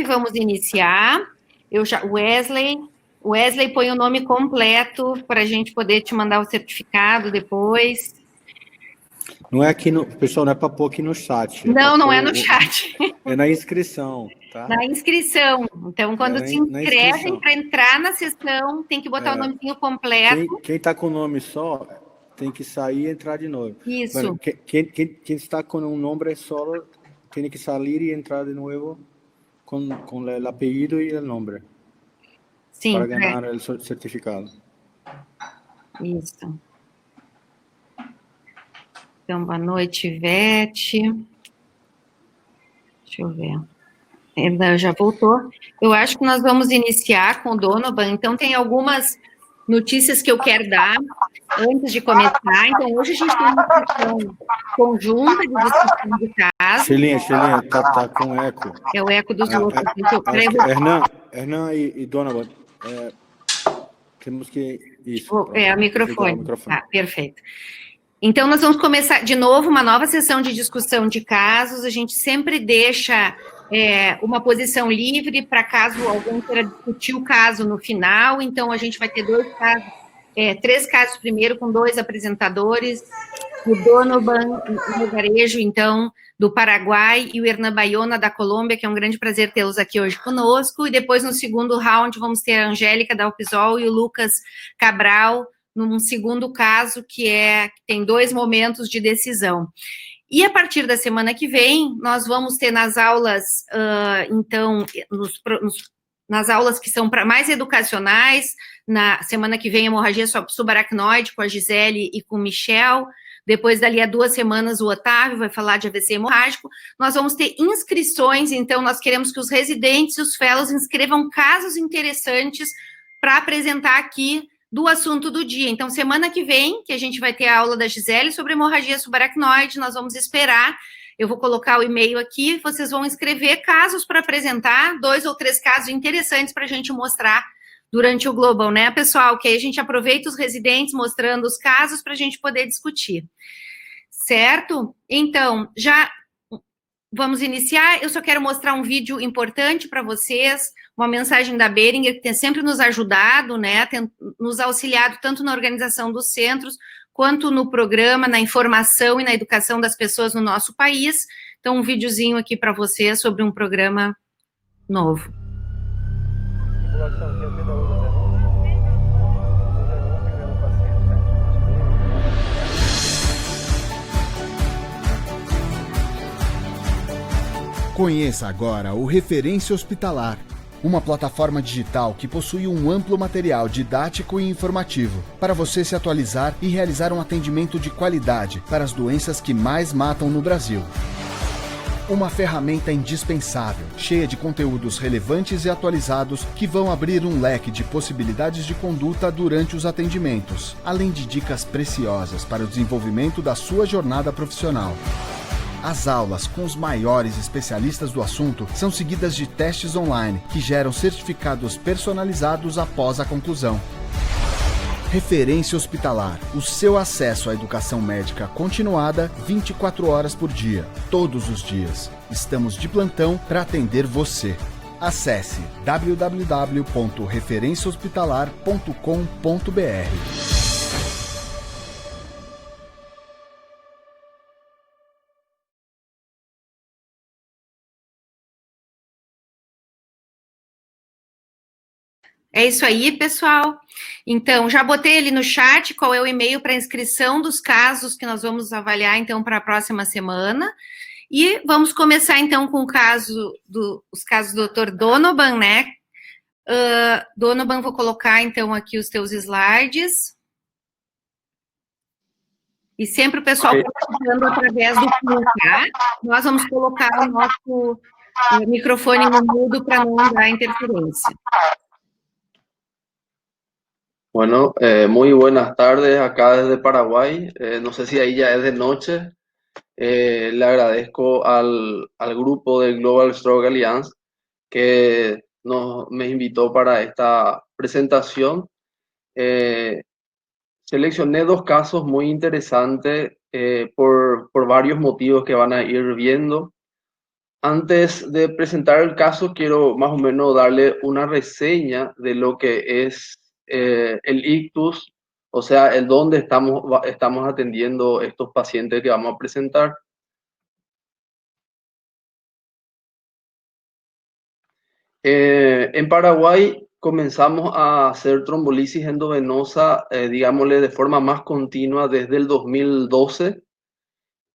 Vamos iniciar. Wesley, põe o nome completo para a gente poder te mandar o certificado depois. Não é aqui no... Pessoal, não é para pôr aqui no chat. Não é no chat. É na inscrição, tá? Na inscrição. Então, quando se inscrevem para entrar na sessão, tem que botar o nomezinho completo. Quem está com o nome só, tem que sair e entrar de novo. Isso. Bueno, quem está com um nome solo, tem que sair e entrar de novo com o apelido e o nome. Sim. Para ganhar o certificado. Isso. Então, boa noite, Ivete. Deixa eu ver. Ela já voltou. Eu acho que nós vamos iniciar com o Donovan. Então, tem algumas notícias que eu quero dar antes de começar. Então, hoje a gente tem uma sessão conjunta de discussão de caso. Shelinha, tá com eco. É o eco dos outros. Hernan e Donovan, temos que... Isso. O microfone. Ah, perfeito. Então, nós vamos começar de novo uma nova sessão de discussão de casos. A gente sempre deixa uma posição livre para caso alguém queira discutir o caso no final. Então, a gente vai ter três casos primeiro, com 2 apresentadores, o Donovan Melgarejo, então, do Paraguai, e o Hernan Bayona, da Colômbia, que é um grande prazer tê-los aqui hoje conosco. E depois, no segundo round, vamos ter a Angélica da Alpisol e o Lucas Cabral, num segundo caso, que tem 2 momentos de decisão. E a partir da semana que vem, nós vamos ter nas aulas, então, nas aulas que são mais educacionais, na semana que vem, hemorragia subaracnoide com a Gisele e com o Michel. Depois, dali a 2 semanas, o Otávio vai falar de AVC hemorrágico. Nós vamos ter inscrições, então, nós queremos que os residentes e os fellows inscrevam casos interessantes para apresentar aqui do assunto do dia. Então, semana que vem, que a gente vai ter a aula da Gisele sobre hemorragia subaracnoide, nós vamos esperar, eu vou colocar o e-mail aqui, vocês vão escrever casos para apresentar, 2 ou 3 casos interessantes para a gente mostrar durante o Global, né, pessoal? Que aí a gente aproveita os residentes mostrando os casos para a gente poder discutir. Certo? Então, já vamos iniciar. Eu só quero mostrar um vídeo importante para vocês, uma mensagem da Behringer, que tem sempre nos ajudado, né, tem nos auxiliado tanto na organização dos centros, quanto no programa, na informação e na educação das pessoas no nosso país. Então, um videozinho aqui para vocês sobre um programa novo. Conheça agora o Referência Hospitalar, uma plataforma digital que possui um amplo material didático e informativo para você se atualizar e realizar um atendimento de qualidade para as doenças que mais matam no Brasil. Uma ferramenta indispensável, cheia de conteúdos relevantes e atualizados que vão abrir um leque de possibilidades de conduta durante os atendimentos, além de dicas preciosas para o desenvolvimento da sua jornada profissional. As aulas com os maiores especialistas do assunto são seguidas de testes online que geram certificados personalizados após a conclusão. Referência Hospitalar, o seu acesso à educação médica continuada 24 horas por dia, todos os dias. Estamos de plantão para atender você. Acesse www.referenciahospitalar.com.br. É isso aí, pessoal. Então, já botei ali no chat qual é o e-mail para inscrição dos casos que nós vamos avaliar, então, para a próxima semana. E vamos começar, então, com os casos do Dr. Donovan, né? Donovan, vou colocar, então, aqui os teus slides. E sempre o pessoal participando através do Zoom, tá? Nós vamos colocar o nosso microfone no mudo para não dar interferência. Bueno, muy buenas tardes acá desde Paraguay. No sé si ahí ya es de noche. Le agradezco al grupo del Global Stroke Alliance que me invitó para esta presentación. Seleccioné 2 casos muy interesantes por varios motivos que van a ir viendo. Antes de presentar el caso, quiero más o menos darle una reseña de lo que es el ictus, o sea, el dónde estamos atendiendo estos pacientes que vamos a presentar. En Paraguay comenzamos a hacer trombolisis endovenosa, digámosle, de forma más continua desde el 2012.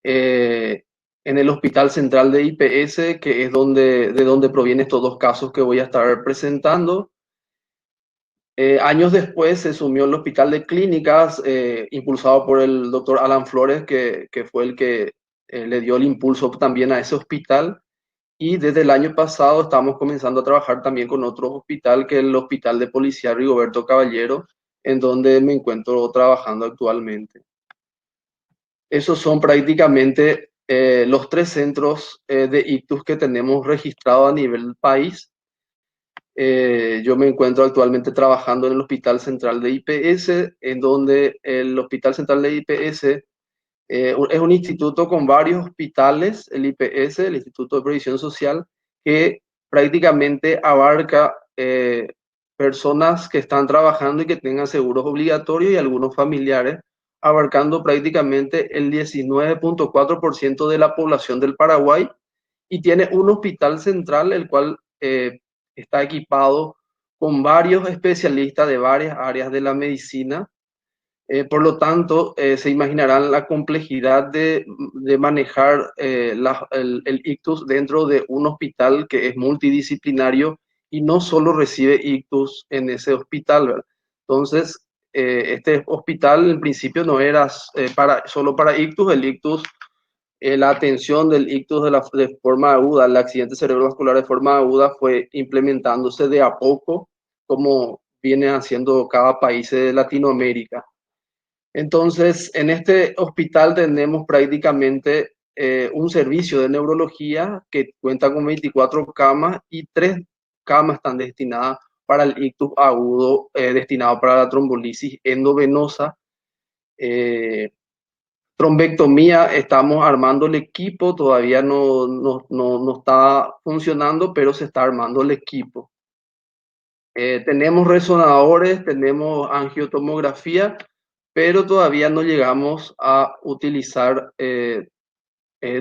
En el Hospital Central de IPS, que es de donde provienen estos dos casos que voy a estar presentando. Años después se sumió el Hospital de Clínicas, impulsado por el doctor Alan Flores, que fue el que le dio el impulso también a ese hospital. Y desde el año pasado estamos comenzando a trabajar también con otro hospital, que es el Hospital de Policía Rigoberto Caballero, en donde me encuentro trabajando actualmente. Esos son prácticamente los 3 centros de ictus que tenemos registrados a nivel país. Yo me encuentro actualmente trabajando en el Hospital Central de IPS, en donde el Hospital Central de IPS es un instituto con varios hospitales, el IPS, el Instituto de Previsión Social, que prácticamente abarca personas que están trabajando y que tengan seguros obligatorios y algunos familiares, abarcando prácticamente el 19.4% de la población del Paraguay, y tiene un hospital central, el cual está equipado con varios especialistas de varias áreas de la medicina. Por lo tanto, se imaginarán la complejidad de manejar el ictus dentro de un hospital que es multidisciplinario y no solo recibe ictus en ese hospital, ¿verdad? Entonces, este hospital en principio no era solo para ictus. El ictus, la atención del ictus de forma aguda, el accidente cerebrovascular de forma aguda, fue implementándose de a poco, como viene haciendo cada país de Latinoamérica. Entonces, en este hospital tenemos prácticamente un servicio de neurología que cuenta con 24 camas, y 3 camas están destinadas para el ictus agudo, destinado para la trombolisis endovenosa. Trombectomía, estamos armando el equipo, todavía no está funcionando, pero se está armando el equipo. Tenemos resonadores, tenemos angiotomografía, pero todavía no llegamos a utilizar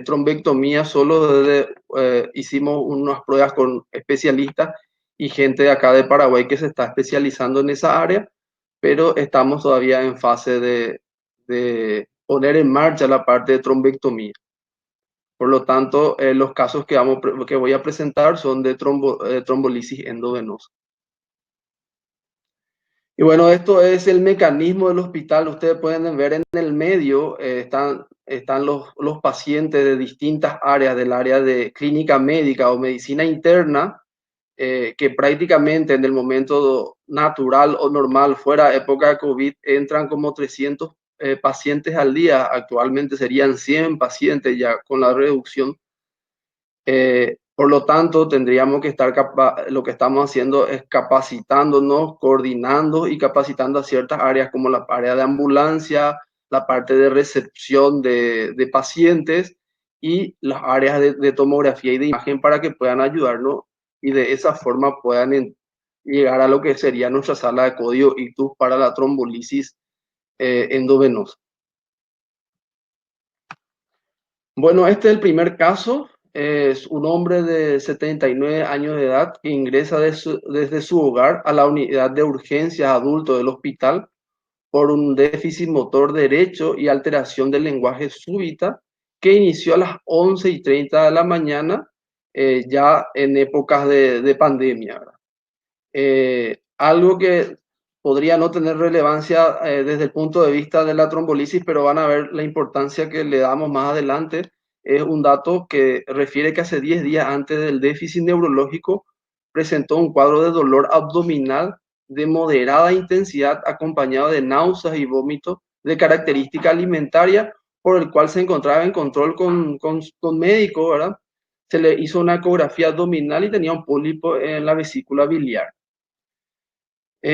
trombectomía. Solo hicimos unas pruebas con especialistas y gente de acá de Paraguay que se está especializando en esa área, pero estamos todavía en fase de poner en marcha la parte de trombectomía. Por lo tanto, los casos que voy a presentar son de trombolisis endovenosa. Y bueno, esto es el mecanismo del hospital. Ustedes pueden ver en el medio, están los pacientes de distintas áreas, del área de clínica médica o medicina interna, que prácticamente en el momento natural o normal, fuera época de COVID, entran como 300 pacientes al día. Actualmente serían 100 pacientes ya con la reducción. Por lo tanto, tendríamos que lo que estamos haciendo es capacitándonos, coordinando y capacitando a ciertas áreas como la área de ambulancia, la parte de recepción de pacientes y las áreas de tomografía y de imagen, para que puedan ayudarnos y de esa forma puedan llegar a lo que sería nuestra sala de código ictus para la trombolisis endovenosa. Bueno, este es el primer caso. Es un hombre de 79 años de edad que ingresa desde su hogar a la unidad de urgencias adulto del hospital por un déficit motor derecho y alteración del lenguaje súbita, que inició a las 11:30 de la mañana, ya en épocas de pandemia, ¿verdad? Algo que podría no tener relevancia desde el punto de vista de la trombolisis, pero van a ver la importancia que le damos más adelante. Es un dato que refiere que hace 10 días antes del déficit neurológico presentó un cuadro de dolor abdominal de moderada intensidad, acompañado de náuseas y vómitos de característica alimentaria, por el cual se encontraba en control con médico, ¿verdad? Se le hizo una ecografía abdominal y tenía un pólipo en la vesícula biliar.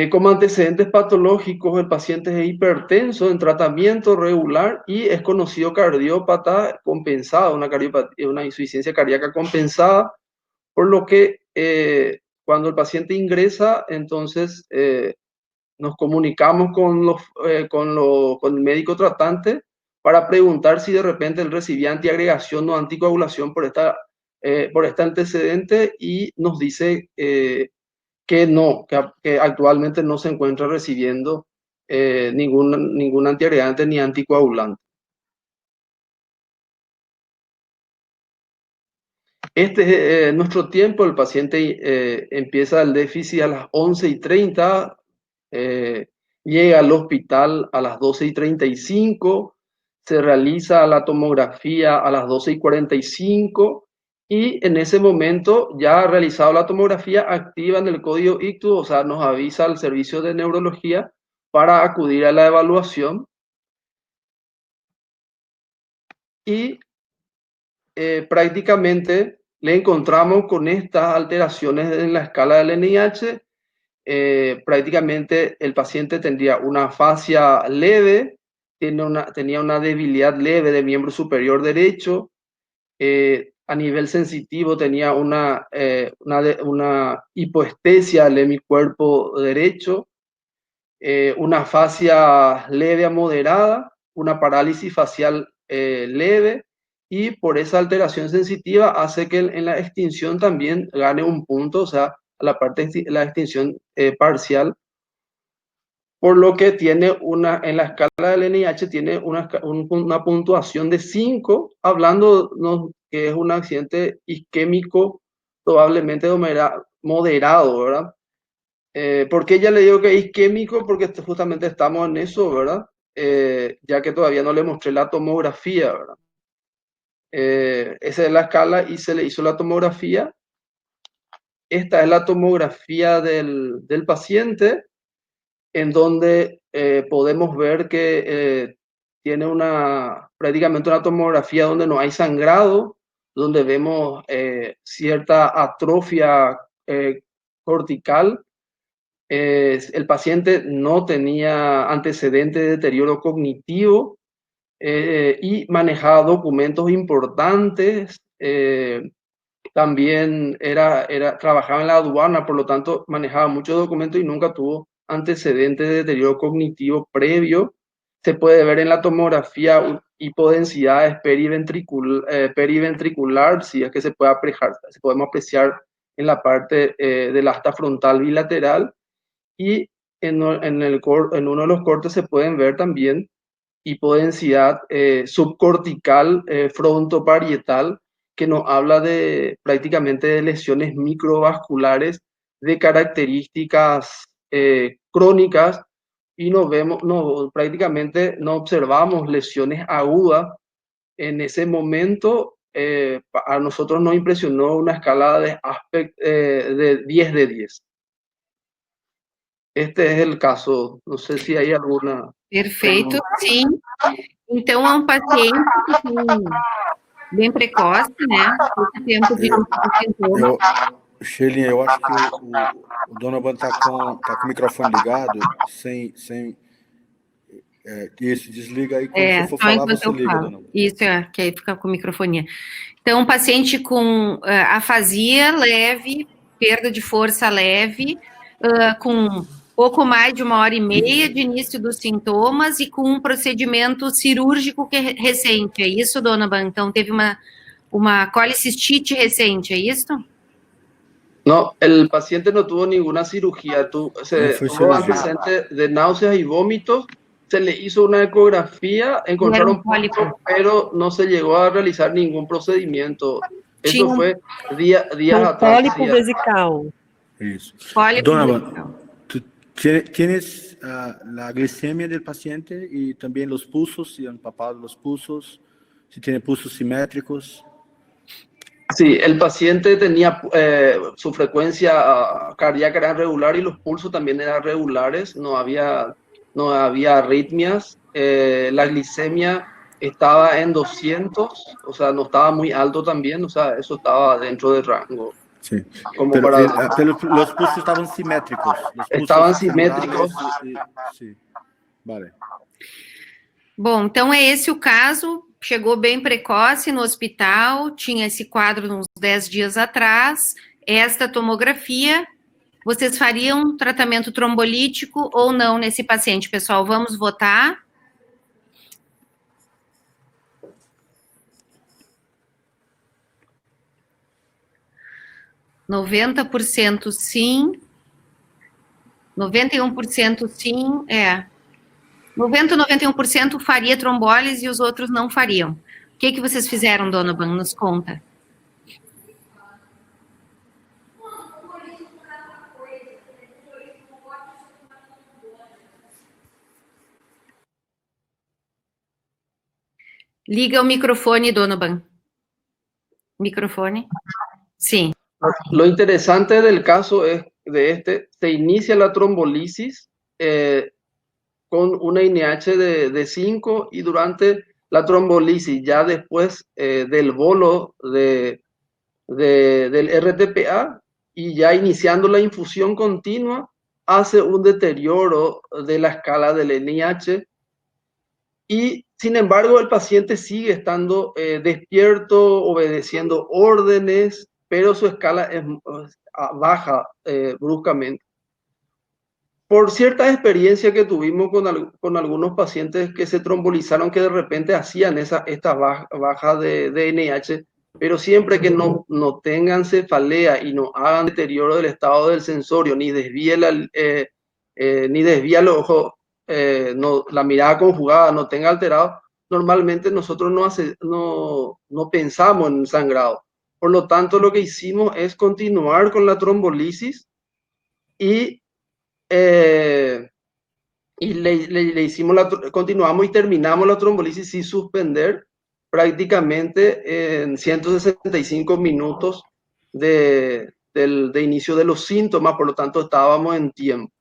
Como antecedentes patológicos, el paciente es hipertenso en tratamiento regular y es conocido cardiópata compensado, una insuficiencia cardíaca compensada, por lo que cuando el paciente ingresa, entonces nos comunicamos con el médico tratante para preguntar si de repente él recibía antiagregación o anticoagulación por este antecedente, y nos dice que no, que actualmente no se encuentra recibiendo ningún antiagregante ni anticoagulante. Este es nuestro tiempo. El paciente empieza el déficit a las 11:30, llega al hospital a las 12:35, se realiza la tomografía a las 12:45 y en ese momento, ya realizado la tomografía, activan el código ictus, o sea, nos avisa el servicio de neurología para acudir a la evaluación. Y prácticamente le encontramos con estas alteraciones en la escala del NIH. Prácticamente el paciente tendría una afasia leve, tenía una debilidad leve de miembro superior derecho, a nivel sensitivo tenía una hipoestesia del hemicuerpo derecho, una afasia leve a moderada, una parálisis facial leve, y por esa alteración sensitiva hace que en la extinción también gane un punto, o sea, la extinción parcial, por lo que tiene en la escala del NIH tiene una puntuación de 5, hablando que es un accidente isquémico probablemente moderado, ¿verdad? ¿Por qué ya le digo que es isquémico? Porque justamente estamos en eso, ¿verdad? Ya que todavía no le mostré la tomografía, ¿verdad? Esa es la escala y se le hizo la tomografía. Esta es la tomografía del paciente, en donde podemos ver que tiene prácticamente una tomografía donde no hay sangrado, donde vemos cierta atrofia cortical. El paciente no tenía antecedentes de deterioro cognitivo y manejaba documentos importantes. También trabajaba en la aduana, por lo tanto manejaba muchos documentos y nunca tuvo antecedentes de deterioro cognitivo previo. Se puede ver en la tomografía hipodensidades periventricular, si es que podemos apreciar en la parte del asta frontal bilateral, y en uno de los cortes se pueden ver también hipodensidad subcortical frontoparietal, que nos habla prácticamente de lesiones microvasculares de características crónicas, y prácticamente no observamos lesiones agudas. En ese momento, a nosotros nos impresionó una escala de 10 de 10. Este es el caso. No sé si hay alguna... Perfeito, sim. Então, é um paciente bem precoce, né? Pouco tempo de sintoma. Shelly, eu acho que o Donovan tá com o microfone ligado, isso, desliga aí, quando você for falar, você liga, Donovan. Isso, que aí fica com microfonia. Então, um paciente com afasia leve, perda de força leve, com pouco mais de 1h30 de início dos sintomas e com um procedimento cirúrgico recente, é isso, Donovan? Então, teve uma colicistite recente, é isso? No, el paciente no tuvo ninguna cirugía, tuvo antecedente de náuseas y vómitos, se le hizo una ecografía, encontraron pólipo, pero no se llegó a realizar ningún procedimiento. Eso fue días atrás. Pólipo vesical. Isso. Pólipo vesical. ¿Tú tienes la glicemia del paciente y también los pulsos, si han palpado los pulsos, si tiene pulsos simétricos? Sí, el paciente tenía su frecuencia cardíaca era regular y los pulsos también eran regulares, no había arritmias. La glicemia estaba en 200, o sea, no estaba muy alto también, o sea, eso estaba dentro del rango Sí. Los pulsos estaban simétricos. Estaban simétricos. Sí. Vale. Bom, então é esse o caso. Chegou bem precoce no hospital, tinha esse quadro uns 10 dias atrás. Esta tomografia, vocês fariam tratamento trombolítico ou não nesse paciente, pessoal? Vamos votar. %90 sim, 91% sim, 91% faria trombólise e os outros não fariam. O que vocês fizeram, Donovan? Nos conta. Liga o microfone, Donovan. Microfone. Sí. Lo interesante del caso es se inicia la trombolisis con una INH de 5 y durante la trombolisis, ya después del bolo del RTPA y ya iniciando la infusión continua, hace un deterioro de la escala del NIH y sin embargo el paciente sigue estando despierto, obedeciendo órdenes, pero su escala baja bruscamente. Por cierta experiencia que tuvimos con algunos pacientes que se trombolizaron, que de repente hacían esta baja de NIH, pero siempre que no tengan cefalea y no hagan deterioro del estado del sensorio, ni desvíe el ojo, la mirada conjugada no tenga alterado, normalmente nosotros no pensamos en sangrado. Por lo tanto, lo que hicimos es continuar con la trombolisis y continuamos y terminamos la trombolisis sin suspender prácticamente en 165 minutos de inicio de los síntomas, por lo tanto estábamos en tiempo.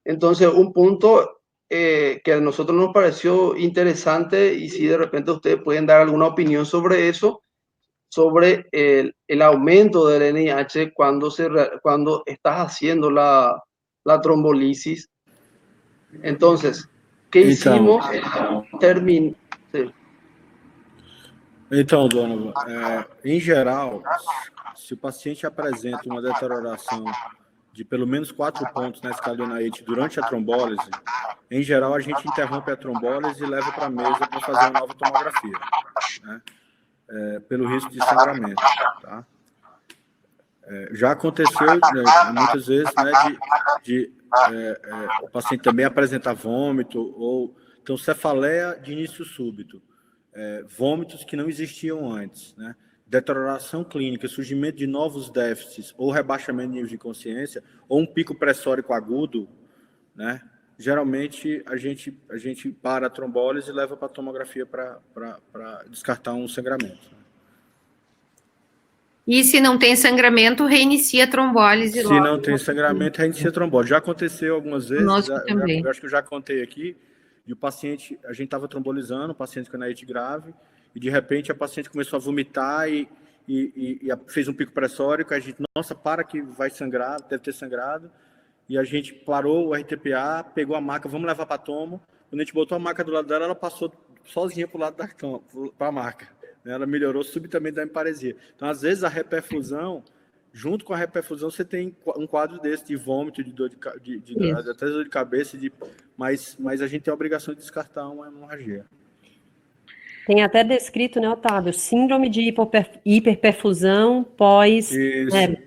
Entonces, un punto que a nosotros nos pareció interesante, y si de repente ustedes pueden dar alguna opinión sobre eso, sobre el aumento del NIH cuando estás haciendo la trombolisis. Entonces, ¿qué hicimos? Sí. Então, Donovan, em geral, se o paciente apresenta uma deterioração de pelo menos 4 pontos na escala do NIH durante a trombólise, em geral a gente interrompe a trombólise e leva para a mesa para fazer uma nova tomografia, né? Pelo risco de sangramento, tá? Já aconteceu muitas vezes, né, o paciente também apresentar vômito ou então cefaleia de início súbito, vômitos que não existiam antes, né? Deterioração clínica, surgimento de novos déficits ou rebaixamento de nível de consciência ou um pico pressórico agudo, né? Geralmente a gente para a trombólise e leva para a tomografia para descartar um sangramento. E se não tem sangramento, reinicia a trombólise. Se não tem sangramento, reinicia a trombólise. Já aconteceu algumas vezes, eu acho que eu já contei aqui, e o paciente, a gente estava trombolizando, o paciente com NIH grave, e de repente a paciente começou a vomitar e fez um pico pressórico, a gente, nossa, para que vai sangrar, deve ter sangrado, e a gente parou o RTPA, pegou a maca, vamos levar para a tomo. Quando a gente botou a maca do lado dela, ela passou sozinha para o lado da tomo, para a maca. Ela melhorou subitamente da hemiparesia. Então, às vezes, a reperfusão, junto com a reperfusão, você tem um quadro desse de vômito, de dor até dor de cabeça, mas a gente tem a obrigação de descartar uma hemorragia. Tem até descrito, né, Otávio, síndrome de hiperperfusão pós,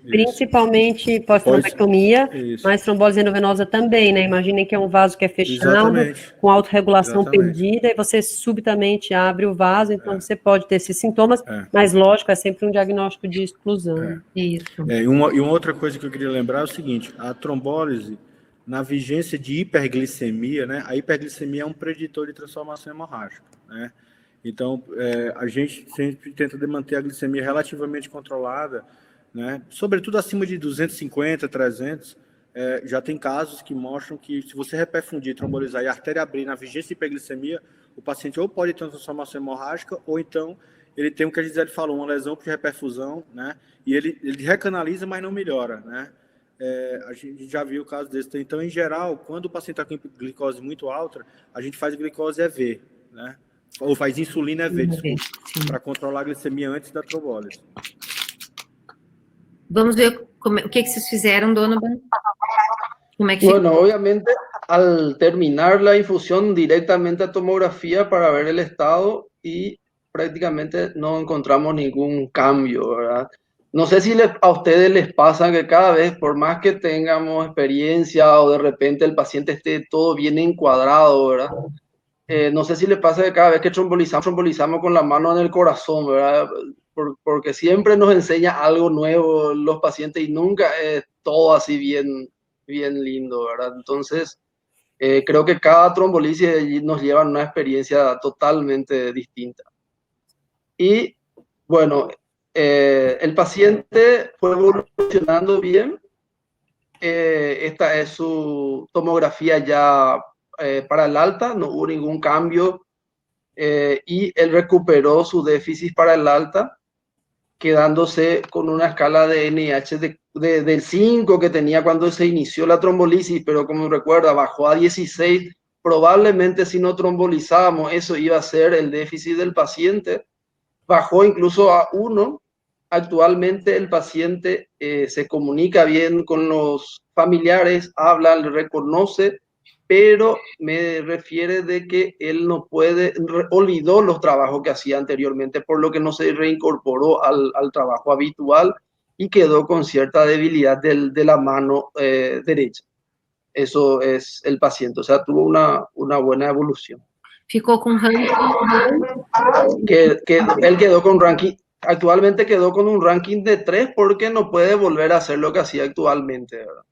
principalmente pós-trombectomia, mas trombose endovenosa também, né? Imaginem que é um vaso que é fechado, com autorregulação perdida, e você subitamente abre o vaso, então você pode ter esses sintomas, mas lógico, é sempre um diagnóstico de exclusão. Isso. E uma outra coisa que eu queria lembrar é o seguinte, a trombólise, na vigência de hiperglicemia, né? A hiperglicemia é um preditor de transformação hemorrágica, né? Então, a gente sempre tenta manter a glicemia relativamente controlada, né? Sobretudo acima de 250, 300. Já tem casos que mostram que se você reperfundir, trombolizar e a artéria abrir na vigência de hiperglicemia, o paciente ou pode ter transformação hemorrágica ou então ele tem o que a Gisele falou, uma lesão por reperfusão, né? E ele recanaliza, mas não melhora, né? A gente já viu o caso desse. Então, em geral, quando o paciente está com glicose muito alta, a gente faz glicose EV, né? Ou faz insulina EV, desculpa, para controlar a glicemia antes da trombólise. Vamos ver o que vocês fizeram, Donovan. Bueno, obviamente, al terminar la infusión, directamente a tomografía para ver el estado y prácticamente no encontramos ningún cambio, ¿verdad? No sé si a ustedes les pasa que cada vez, por más que tengamos experiencia o de repente el paciente esté todo bien encuadrado, ¿verdad? No sé si les pasa que cada vez que trombolizamos con la mano en el corazón, ¿verdad? Porque siempre nos enseña algo nuevo los pacientes y nunca es todo así bien lindo, ¿verdad? Entonces, creo que cada trombolisis nos lleva a una experiencia totalmente distinta. Y, bueno, el paciente fue evolucionando bien. Esta es su tomografía ya para el alta, no hubo ningún cambio. Y él recuperó su déficit para el alta, quedándose con una escala de NIH del 5 que tenía cuando se inició la trombolisis, pero como recuerda, bajó a 16. Probablemente si no trombolizábamos, eso iba a ser el déficit del paciente. Bajó incluso a 1. Actualmente el paciente se comunica bien con los familiares, habla, le reconoce, pero me refiere de que él no puede, olvidó los trabajos que hacía anteriormente, por lo que no se reincorporó al trabajo habitual y quedó con cierta debilidad de la mano derecha. Eso es el paciente, o sea, tuvo una buena evolución. Ficó con ranking. Él quedó con ranking, actualmente quedó con un ranking de 3 porque no puede volver a hacer lo que hacía actualmente, ¿verdad?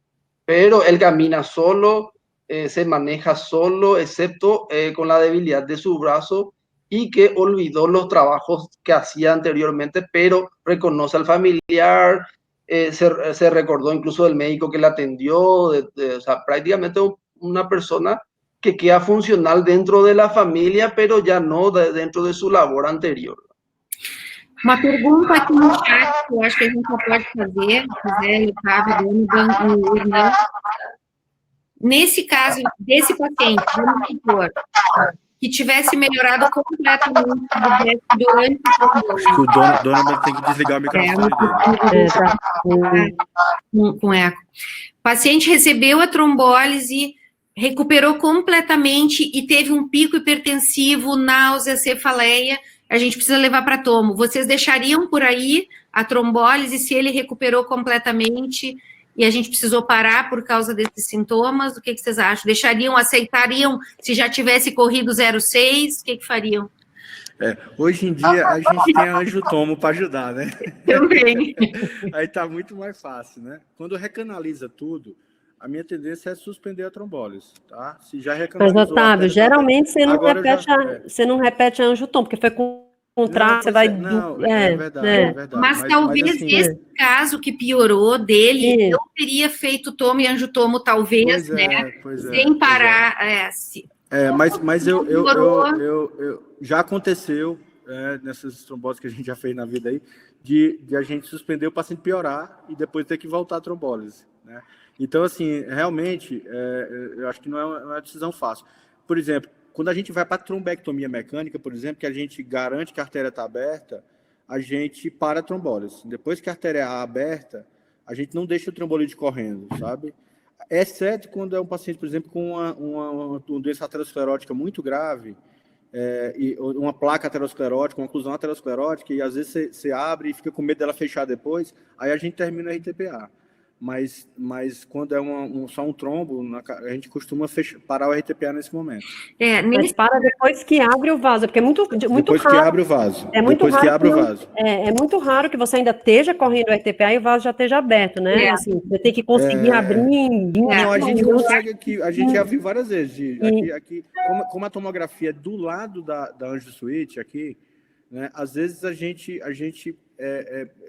Pero él camina solo, se maneja solo, excepto con la debilidad de su brazo y que olvidó los trabajos que hacía anteriormente, pero reconoce al familiar, se recordó incluso del médico que le atendió, o sea, prácticamente una persona que queda funcional dentro de la familia, pero ya no dentro de su labor anterior. Uma pergunta aqui no chat, que eu acho que a gente já pode fazer, Gisele, Otávio, Donovan, nesse caso desse paciente, vamos supor, que tivesse melhorado completamente durante o trombose. Acho que o Donovan tem que desligar o microfone dele. Com eco. O paciente recebeu a trombólise, recuperou completamente e teve um pico hipertensivo, náusea, cefaleia, a gente precisa levar para tomo. Vocês deixariam por aí a trombólise se ele recuperou completamente e a gente precisou parar por causa desses sintomas? O que vocês acham? Deixariam, aceitariam se já tivesse corrido 0,6? O que fariam? Hoje em dia, a gente tem a angiotomo para ajudar, né? Também. Aí tá muito mais fácil, né? Quando recanaliza tudo, a minha tendência é suspender a trombólise, tá? Se já recanalizou... Mas, Otávio, geralmente você não repete a angiotomo, porque foi com contrato, você vai... Não, é verdade. Mas talvez assim, esse caso que piorou dele, não teria feito tomo e angiotomo, talvez, né? Sem parar... Mas já aconteceu, nessas tromboses que a gente já fez na vida aí, de a gente suspender o paciente piorar e depois ter que voltar a trombólise, né? Então, assim, realmente, eu acho que não é uma decisão fácil. Por exemplo, quando a gente vai para a trombectomia mecânica, por exemplo, que a gente garante que a artéria está aberta, a gente para a trombólise. Depois que a artéria é aberta, a gente não deixa o trombolide correndo, sabe? Exceto quando é um paciente, por exemplo, com uma doença aterosclerótica muito grave, e uma placa aterosclerótica, uma oclusão aterosclerótica, e às vezes você abre e fica com medo dela fechar depois, aí a gente termina o RTPA. Mas quando é só um trombo, a gente costuma parar o RTPA nesse momento. Mas para depois que abre o vaso, porque é muito depois raro. Que abre o vaso. É muito raro que abre o vaso. É muito raro que você ainda esteja correndo o RTPA e o vaso já esteja aberto, né? Assim, você tem que conseguir abrir. Não, a gente consegue aqui, a gente já viu várias vezes. Aqui, como a tomografia é do lado da Angio Suite aqui, né? Às vezes a gente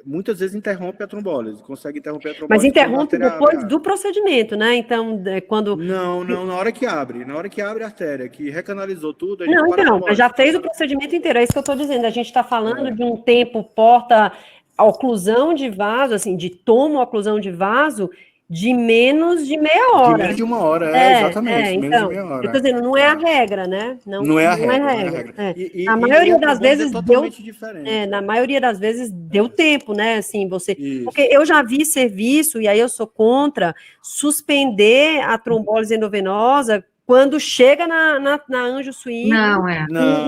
muitas vezes interrompe a trombólise, consegue interromper a trombólise. Mas interrompe depois do procedimento, né? Então, quando... Não, na hora que abre a artéria, que recanalizou tudo... Não, então, já fez o procedimento inteiro, é isso que eu estou dizendo, a gente está falando de um tempo porta-oclusão de vaso, assim, de tomo-oclusão de vaso, de menos de meia hora. De menos de uma hora, exatamente. Menos de meia hora. Eu tô dizendo, não é a regra, né? Não é a regra. Na maioria das vezes deu. Diferente. Na maioria das vezes deu tempo, né? Assim, você. Isso. Porque eu já vi serviço, e aí eu sou contra suspender a trombólise endovenosa quando chega na Anjo Suíno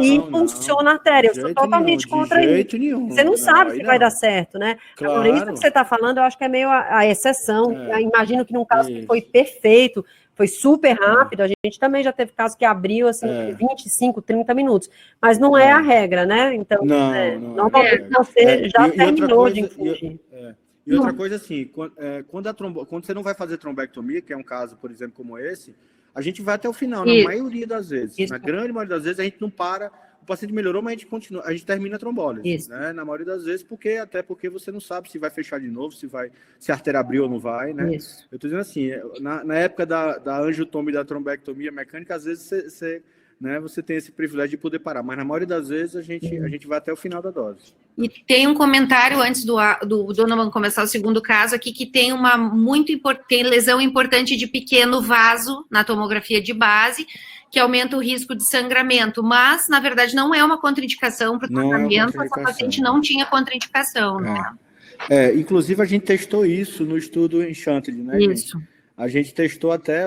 e funciona a artéria. Eu sou totalmente contra isso. Você não sabe se vai dar certo, né? Claro. Agora, isso que você está falando, eu acho que é meio a exceção. Eu imagino que num caso que foi perfeito, foi super rápido, a gente também já teve caso que abriu, assim, 25, 30 minutos. Mas não é a regra, né? Então, normalmente você já terminou de infligir. E outra coisa, assim, quando você não vai fazer trombectomia, que é um caso, por exemplo, como esse, a gente vai até o final, na maioria das vezes. Na grande maioria das vezes, a gente não para, o paciente melhorou, mas a gente termina a trombólise. Né? Na maioria das vezes, até porque você não sabe se vai fechar de novo, se a artéria abriu ou não vai, né? Isso. Eu estou dizendo assim, na época da angiotomia e da trombectomia mecânica, às vezes você tem esse privilégio de poder parar, mas na maioria das vezes a gente vai até o final da dose. E tem um comentário antes do Donovan começar o segundo caso aqui, que tem tem lesão importante de pequeno vaso na tomografia de base, que aumenta o risco de sangramento, mas, na verdade, não é uma contraindicação para o tratamento, essa paciente não tinha contraindicação, né? Inclusive, a gente testou isso no estudo Enchanted, né, Isso. Gente? A gente testou até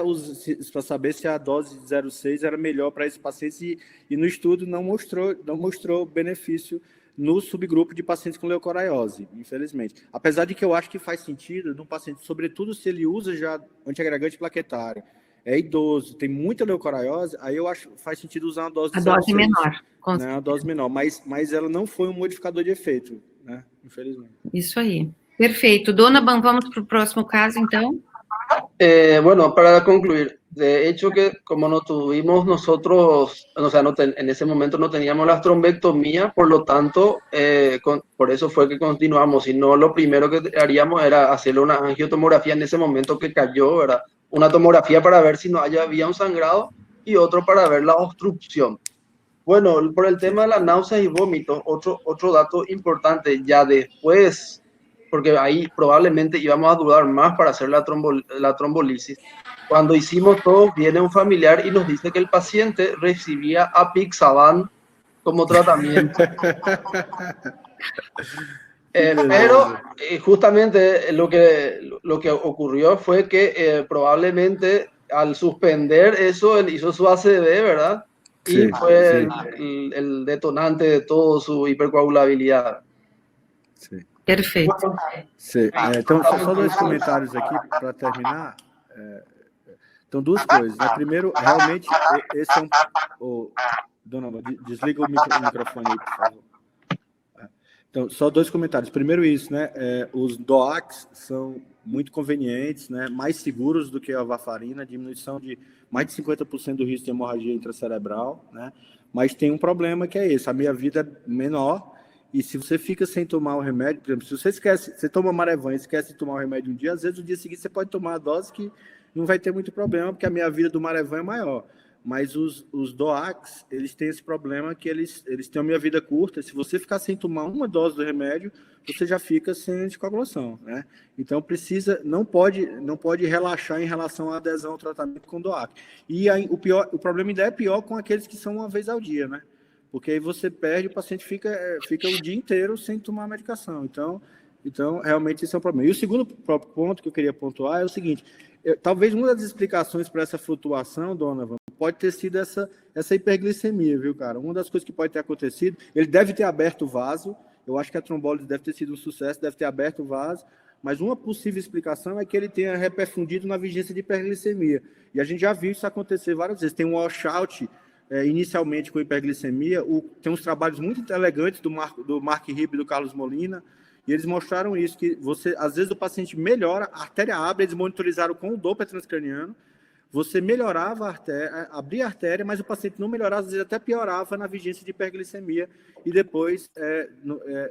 para saber se a dose de 0,6 era melhor para esses pacientes e no estudo não mostrou benefício no subgrupo de pacientes com leucoraiose, infelizmente. Apesar de que eu acho que faz sentido num paciente, sobretudo se ele usa já antiagregante plaquetário, é idoso, tem muita leucoraiose, aí eu acho que faz sentido usar uma dose de 0,6. Dose menor. Né, uma dose menor, mas ela não foi um modificador de efeito, né, infelizmente. Isso aí. Perfeito. Donovan, vamos para o próximo caso, então? Bueno, para concluir, de hecho que como no tuvimos nosotros, o sea, en ese momento no teníamos las trombectomías, por lo tanto, por eso fue que continuamos, si no, lo primero que haríamos era hacerle una angiotomografía en ese momento que cayó, ¿verdad? Una tomografía para ver si no había un sangrado y otro para ver la obstrucción. Bueno, por el tema de la náusea y vómitos, otro dato importante, ya después, porque ahí probablemente íbamos a dudar más para hacer la trombolisis. Cuando hicimos todo, viene un familiar y nos dice que el paciente recibía apixaban como tratamiento. Pero justamente lo que ocurrió fue que probablemente al suspender eso, él hizo su ACV, ¿verdad? Y fue el detonante de todo su hipercoagulabilidad. Sí. Perfeito. Então, só dois comentários aqui para terminar. Então, duas coisas. Primeiro, realmente, esse é Dona, desliga o microfone aí, por favor. Então, só dois comentários. Primeiro isso, né? Os DOACs são muito convenientes, né? Mais seguros do que a varfarina, diminuição de mais de 50% do risco de hemorragia intracerebral, né? Mas tem um problema que é esse, a meia-vida é menor. E se você fica sem tomar o remédio, por exemplo, se você toma Marevan e esquece de tomar o remédio um dia, às vezes no dia seguinte você pode tomar a dose que não vai ter muito problema, porque a meia-vida do Marevan é maior. Mas os DOACs, eles têm esse problema que eles têm uma meia-vida curta. Se você ficar sem tomar uma dose do remédio, você já fica sem anticoagulação, né? Então não pode relaxar em relação à adesão ao tratamento com DOAC. E aí, o problema ainda é pior com aqueles que são uma vez ao dia, né? Porque aí você perde, o paciente fica o dia inteiro sem tomar a medicação. Então, realmente, esse é um problema. E o segundo ponto que eu queria pontuar é o seguinte, talvez uma das explicações para essa flutuação, Donovan, pode ter sido essa hiperglicemia, viu, cara? Uma das coisas que pode ter acontecido, ele deve ter aberto o vaso, eu acho que a trombólise deve ter sido um sucesso, deve ter aberto o vaso, mas uma possível explicação é que ele tenha reperfundido na vigência de hiperglicemia. E a gente já viu isso acontecer várias vezes. Tem um washout, inicialmente com hiperglicemia, tem uns trabalhos muito elegantes do Mark Hibb e do Carlos Molina, e eles mostraram isso, que às vezes o paciente melhora, a artéria abre, eles monitorizaram com o Doppler transcraniano, você melhorava a artéria, abria a artéria, mas o paciente não melhorava, às vezes até piorava na vigência de hiperglicemia e depois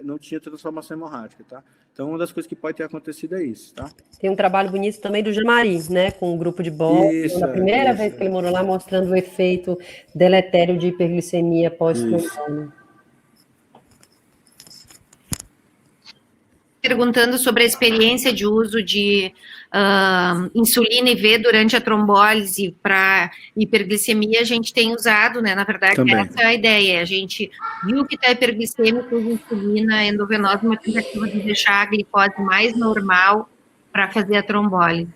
não tinha transformação hemorrágica, tá? Então, uma das coisas que pode ter acontecido é isso, tá? Tem um trabalho bonito também do Jamari, né, com o grupo de Boston, na primeira vez que ele morou lá, mostrando o efeito deletério de hiperglicemia pós-trombose. Perguntando sobre a experiência de uso de insulina IV durante a trombólise para hiperglicemia, a gente tem usado, né? Na verdade, essa é a ideia. A gente viu que está hiperglicêmico, usa insulina endovenosa, uma tentativa de deixar a glicose mais normal para fazer a trombólise,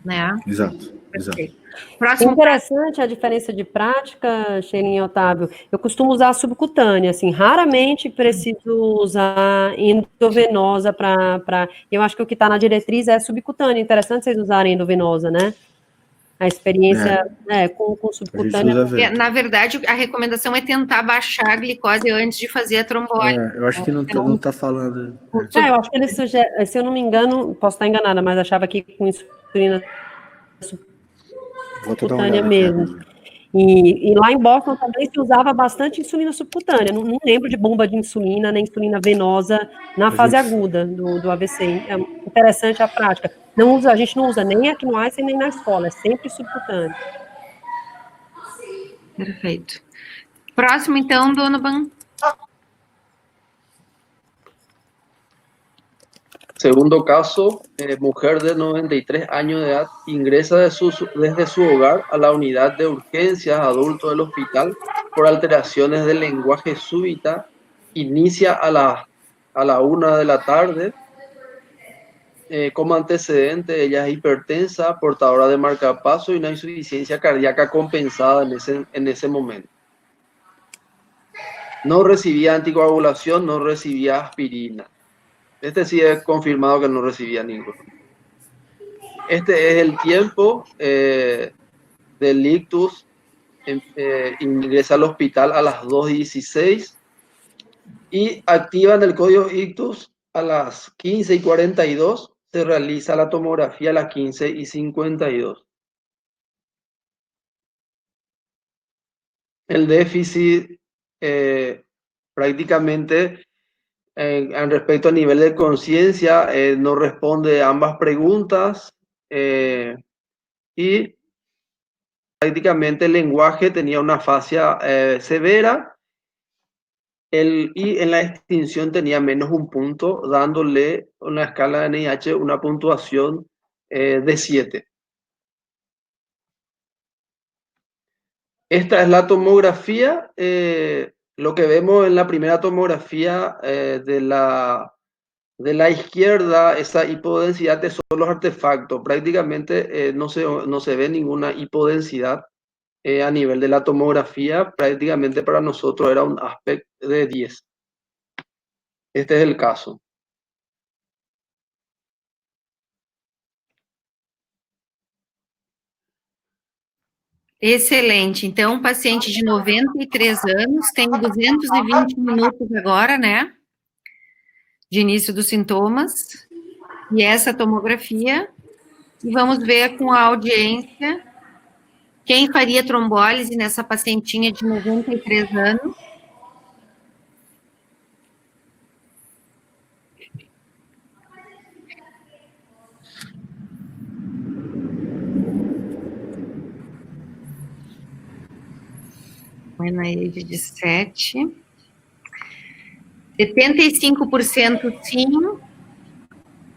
né? Exato. Próximo. Interessante a diferença de prática, Sheilinha e Otávio. Eu costumo usar subcutânea, assim, raramente preciso usar endovenosa para. Eu acho que o que está na diretriz é subcutânea. Interessante vocês usarem endovenosa, né? A experiência com subcutânea. Na verdade, a recomendação é tentar baixar a glicose antes de fazer a trombose. Eu acho que não está falando. Eu acho que ele sugere, se eu não me engano, posso estar enganada, mas achava que com insulina subcutânea mesmo. E lá em Boston também se usava bastante insulina subcutânea. Não lembro de bomba de insulina, nem insulina venosa na fase aguda do AVC. É interessante a prática. A gente não usa nem aqui no Einstein, nem na escola, é sempre subcutâneo. Perfeito. Próximo, então, Donovan. Segundo caso, mujer de 93 años de edad ingresa desde su hogar a la unidad de urgencias adulto del hospital por alteraciones del lenguaje súbita. Inicia a la 1 de la tarde. Como antecedente, ella es hipertensa, portadora de marcapaso y una insuficiencia cardíaca compensada en ese momento. No recibía anticoagulación, no recibía aspirina. Este sí es confirmado que no recibía ninguno. Este es el tiempo del ictus. Ingresa al hospital a las 2:16 y activan el código ictus a las 15:42. Se realiza la tomografía a las 15:52. El déficit prácticamente en respecto a nivel de conciencia no responde a ambas preguntas y prácticamente el lenguaje tenía una afasia severa y en la extinción tenía menos 1 punto, dándole una escala de NIH una puntuación de 7. Esta es la tomografía. Lo que vemos en la primera tomografía de la izquierda, esa hipodensidad son los artefactos. Prácticamente no se ve ninguna hipodensidad a nivel de la tomografía. Prácticamente para nosotros era un aspecto de 10. Este es el caso. Excelente. Então, um paciente de 93 anos, tem 220 minutos agora, né? De início dos sintomas. E essa tomografia. E vamos ver com a audiência quem faria trombólise nessa pacientinha de 93 anos. Na age de 7. 75% sim,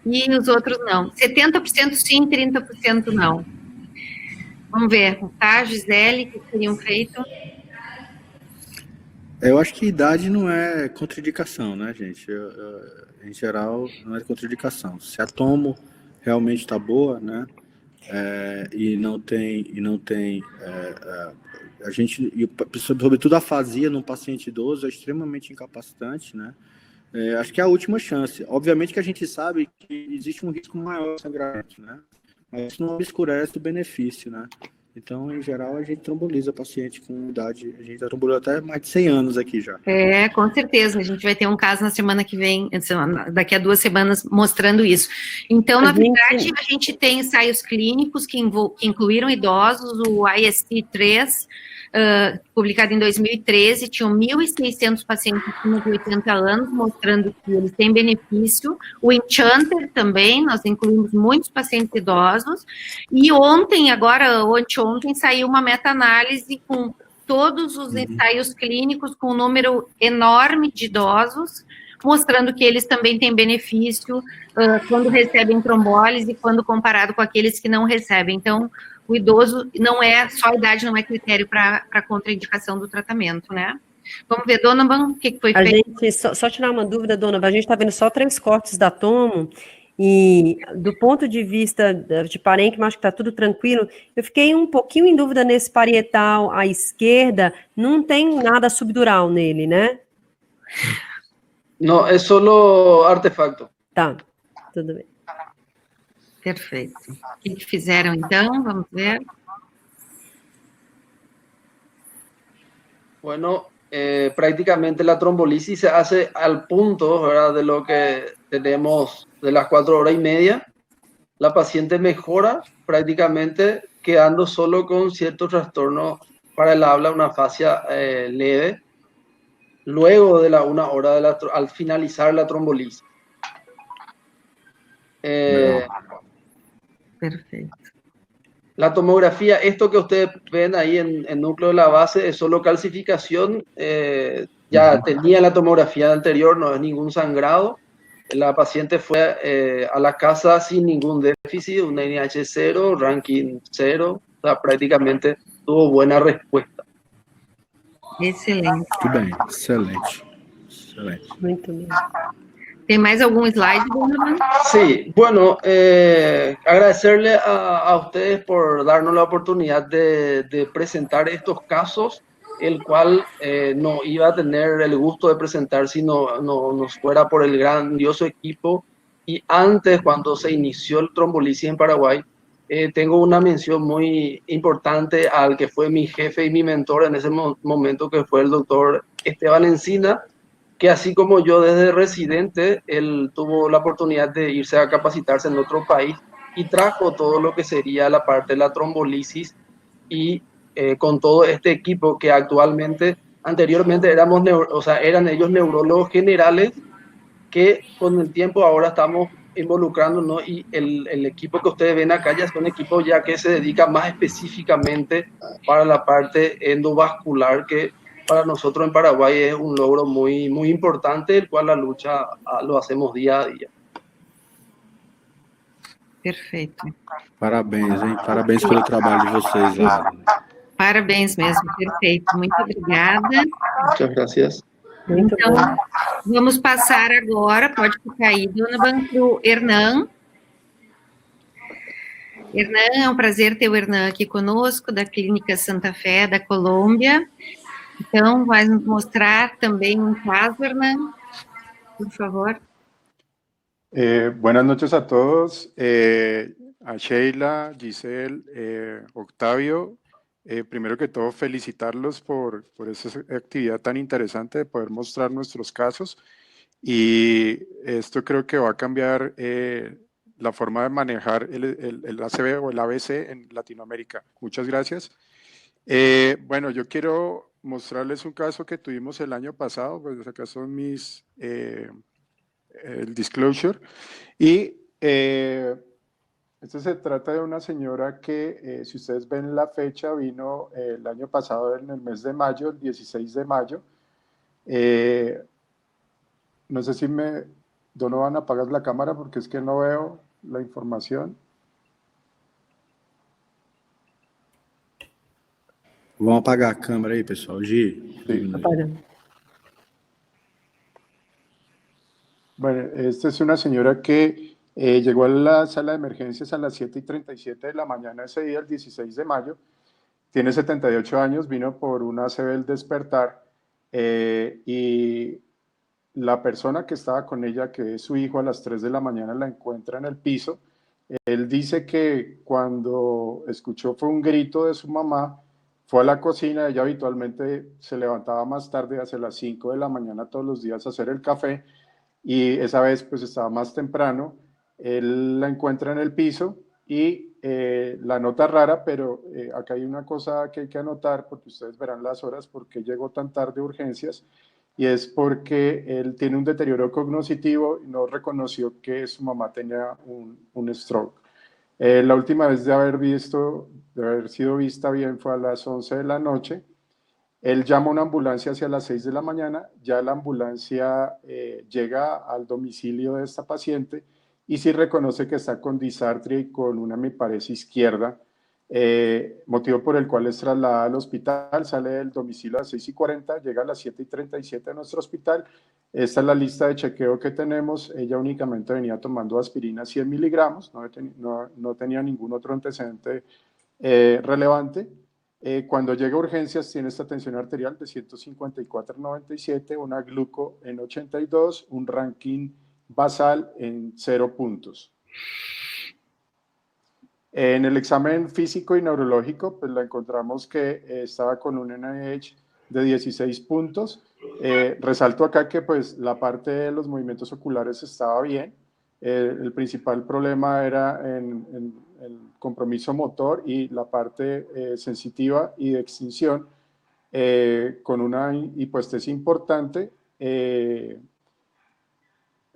e os outros não. 70% sim, 30% não. Vamos ver, tá, Gisele, o que teriam feito? Eu acho que idade não é contraindicação, né, gente? Em geral, não é contraindicação. Se a tomo realmente está boa, né, e não tem a gente, sobretudo a afasia num paciente idoso é extremamente incapacitante, né? Acho que é a última chance. Obviamente que a gente sabe que existe um risco maior de sangramento, né? Mas isso não obscurece o benefício, né? Então, em geral, a gente tromboliza paciente com idade, a gente já trombolizou até mais de 100 anos aqui já. Com certeza, a gente vai ter um caso na semana que vem, daqui a 2 semanas, mostrando isso. Então, na verdade, a gente tem ensaios clínicos que incluíram idosos, o IST-3, publicado em 2013, tinham 1.600 pacientes acima de 80 anos, mostrando que eles têm benefício. O Enchanter também, nós incluímos muitos pacientes idosos. E ontem, ou anteontem, saiu uma meta-análise com todos os ensaios clínicos, com um número enorme de idosos, mostrando que eles também têm benefício quando recebem trombólise e quando comparado com aqueles que não recebem. Então, o idoso só a idade não é critério para contraindicação do tratamento, né? Vamos ver, Donovan, o que foi feito? Só tirar uma dúvida, Donovan, a gente está vendo só 3 cortes da tomo, e do ponto de vista de parênquima, acho que está tudo tranquilo. Eu fiquei um pouquinho em dúvida nesse parietal à esquerda, não tem nada subdural nele, né? Não, é solo artefacto. Tá, tudo bem. Perfeito. O que fizeram, então? Vamos ver. Bueno, prácticamente la trombolisis se hace al punto, ¿verdad?, de lo que tenemos de las 4 horas y media. La paciente mejora prácticamente quedando solo con cierto trastorno para el habla, una fascia leve, luego de la 1 hora al finalizar la trombolisis. Perfecto. La tomografía, esto que ustedes ven ahí en núcleo de la base es solo calcificación, ya tenía la tomografía anterior, no es ningún sangrado. La paciente fue a la casa sin ningún déficit, un NIH 0, ranking 0, o sea, prácticamente tuvo buena respuesta. Excelente. Muito bem, excelente. Excelente. Muito bem. ¿Tem mais algún slide, Donovan? Sí, bueno, agradecerle a ustedes por darnos la oportunidad de presentar estos casos, el cual no iba a tener el gusto de presentar si no nos fuera por el grandioso equipo. Y antes, cuando se inició el trombolisis en Paraguay, tengo una mención muy importante al que fue mi jefe y mi mentor en ese momento, que fue el doctor Esteban Encina, que así como yo desde residente, él tuvo la oportunidad de irse a capacitarse en otro país y trajo todo lo que sería la parte de la trombolisis, y con todo este equipo que anteriormente eran ellos neurólogos generales, que con el tiempo ahora estamos involucrándonos, y el equipo que ustedes ven acá ya es un equipo ya que se dedica más específicamente para la parte endovascular, que para nosotros en Paraguay es un logro muy, muy importante, el cual la lucha lo hacemos día a día. Perfeito. Parabéns, hein? Parabéns pelo trabalho de vocês lá. Parabéns mesmo, perfeito. Muito obrigada. Muchas gracias. Então, vamos passar agora, pode ficar aí, Donovan, para o Hernan. Hernan, é um prazer ter o Hernan aqui conosco, da Clínica Santa Fé, da Colômbia. Então, vai nos mostrar também um caso, Hernan, por favor. Buenas noches a todos, a Sheila, Giselle, Octavio. Primero que todo, felicitarlos por esa actividad tan interesante de poder mostrar nuestros casos, y esto creo que va a cambiar la forma de manejar el ACV o el ABC en Latinoamérica. Muchas gracias. Bueno, yo quiero mostrarles un caso que tuvimos el año pasado, pues acá son el disclosure, y esto se trata de una señora que, si ustedes ven la fecha, vino el año pasado en el mes de mayo, el 16 de mayo. No sé si Donovan, apagas la cámara porque es que no veo la información. Vamos apagar a câmera aí, pessoal. Gi. Sí. Bueno, esta es una señora que llegó a la sala de emergencias a las 7:37 de la mañana ese día, el 16 de mayo. Tiene 78 años, vino por un ACV del despertar, y la persona que estaba con ella, que es su hijo, a las 3 de la mañana la encuentra en el piso. Él dice que cuando escuchó fue un grito de su mamá, fue a la cocina, ella habitualmente se levantaba más tarde, hacia las 5 de la mañana todos los días a hacer el café, y esa vez pues estaba más temprano. Él la encuentra en el piso y la nota rara, pero acá hay una cosa que hay que anotar, porque ustedes verán las horas, porque llegó tan tarde a urgencias, y es porque él tiene un deterioro cognitivo y no reconoció que su mamá tenía un stroke. La última vez de haber sido vista bien fue a las 11 de la noche. Él llama a una ambulancia hacia las 6 de la mañana, ya la ambulancia llega al domicilio de esta paciente y sí reconoce que está con disartria y con una hemiparesia izquierda, motivo por el cual es trasladada al hospital. Sale del domicilio a las 6:40, llega a las 7:37 a nuestro hospital. Esta es la lista de chequeo que tenemos. Ella únicamente venía tomando aspirina 100 miligramos, no tenía ningún otro antecedente relevante. Cuando llega a urgencias tiene esta tensión arterial de 154/97, una gluco en 82, un ranking basal en 0 puntos. En el examen físico y neurológico, pues la encontramos que estaba con un NIH de 16 puntos. Resalto acá que pues la parte de los movimientos oculares estaba bien. El principal problema era en el compromiso motor y la parte sensitiva y de extinción, con una hipoestesia importante.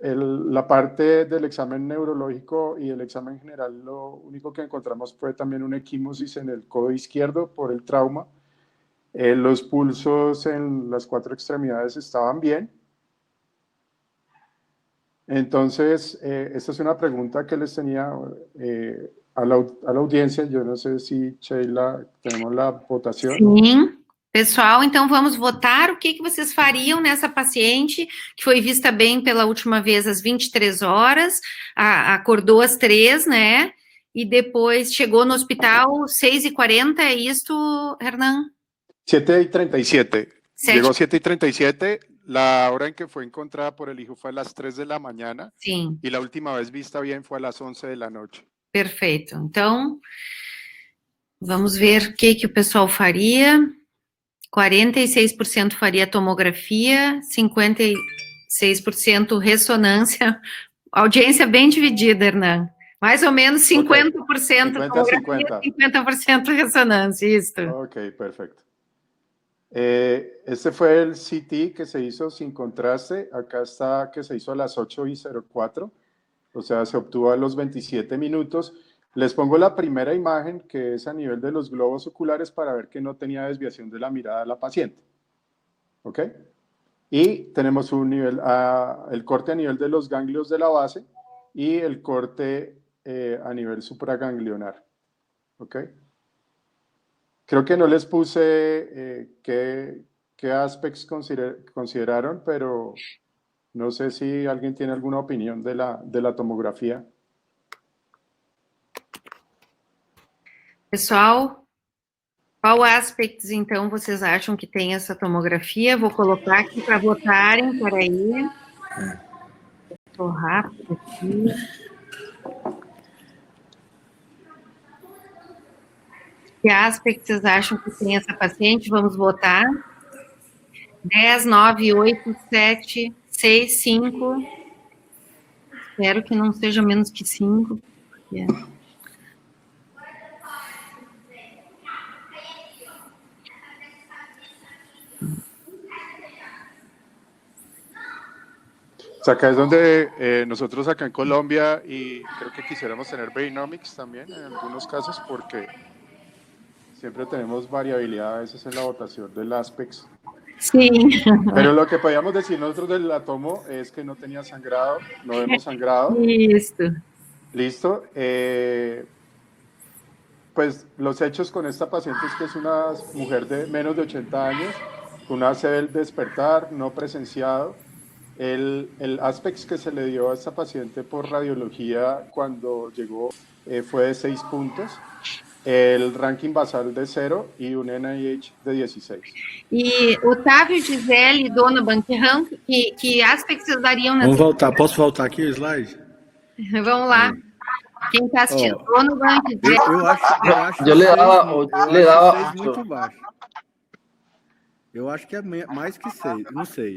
La parte del examen neurológico y el examen general, lo único que encontramos fue también una equimosis en el codo izquierdo por el trauma. Los pulsos en las 4 extremidades estaban bien. Entonces, esta es una pregunta que les tenía a la audiencia. Eu não sei se, Sheila, temos a votação. Sim. Pessoal, então vamos votar. O que vocês fariam nessa paciente que foi vista bem pela última vez às 23 horas, acordou às 3, né? E depois chegou no hospital 6:40, é isto, Hernan? 7:37. Llegó 7:37. La hora en que fue encontrada por el hijo fue a las 3 de la mañana. Sim. Y la última vez vista bien fue a las 11 de la noche. Perfeito. Então, vamos ver o que o pessoal faria. 46% faria tomografia, 56% ressonância. Audiência bem dividida, Hernan. Mais ou menos 50% tomografia, 50% ressonância, isso. Ok, perfecto. Este fue el CT que se hizo sin contraste. Acá está que se hizo a las 8:04, o sea, se obtuvo a los 27 minutos. Les pongo la primera imagen, que es a nivel de los globos oculares, para ver que no tenía desviación de la mirada de la paciente. ¿Ok? Y tenemos un nivel, el corte a nivel de los ganglios de la base y el corte a nivel supraganglionar. ¿Ok? Creo que no les puse qué aspectos consideraron, pero no sé si alguien tiene alguna opinión de la tomografía. Pessoal, qual aspectos, então, vocês acham que tem essa tomografia? Vou colocar aqui para votarem, peraí. Estou rápido aqui. Que aspectos vocês acham que tem essa paciente? Vamos votar. 10, 9, 8, 7, 6, 5. Espero que não seja menos que 5. Porque... Acá es donde nosotros acá en Colombia, y creo que quisiéramos tener Brainomics también en algunos casos, porque siempre tenemos variabilidad a veces en la votación del aspects. Sí. Pero lo que podíamos decir nosotros del tomo es que no tenía sangrado, no vemos sangrado. Listo. Pues los hechos con esta paciente es que es una mujer de menos de 80 años, con una sed del despertar no presenciado. El aspects que se le dio a esta paciente por radiología cuando llegó fue de 6 puntos, el ranking basal de 0 y un NIH de 16. E Otávio, Gisele e Donovan, que aspectos vocês dariam nessa... Vamos voltar, posso voltar aqui o slide? Vamos lá. Quem está assistindo no banco, eu acho eu le dava muito baixo. Eu acho que é mais que 6, não sei.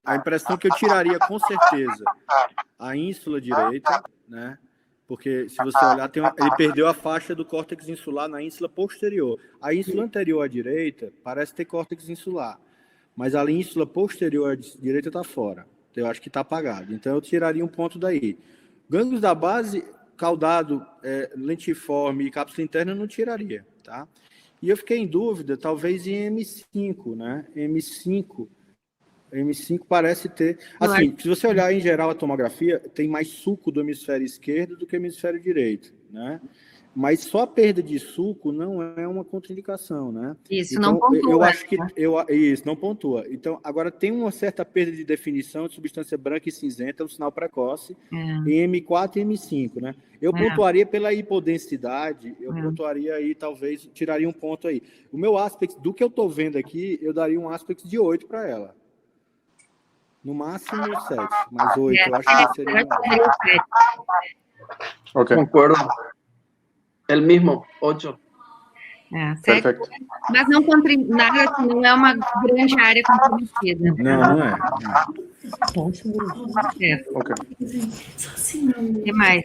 A impressão que eu tiraria com certeza a ínsula direita, né? Porque se você olhar, ele perdeu a faixa do córtex insular na ínsula posterior. A ínsula anterior à direita parece ter córtex insular, mas a ínsula posterior à direita está fora. Então, eu acho que está apagado. Então, eu tiraria um ponto daí. Gânglios da base, caudado, lentiforme e cápsula interna, eu não tiraria, tá? E eu fiquei em dúvida, talvez em M5, né? M5 parece ter... Assim, se você olhar em geral a tomografia, tem mais suco do hemisfério esquerdo do que o hemisfério direito, né? Mas só a perda de suco não é uma contraindicação, né? Isso, então, não pontua. Eu acho que... Isso, não pontua. Então, agora tem uma certa perda de definição de substância branca e cinzenta, um sinal precoce, em M4 e M5, né? Eu pontuaria pela hipodensidade, pontuaria aí, talvez, tiraria um ponto aí. O meu aspect, do que eu estou vendo aqui, eu daria um aspect de 8 para ela. No máximo 7, mas 8, eu acho que seria... Ok. Concordo. El mismo, 8. Perfeito. Mas não é uma grande área comprometida. Não é. Ok. O que mais?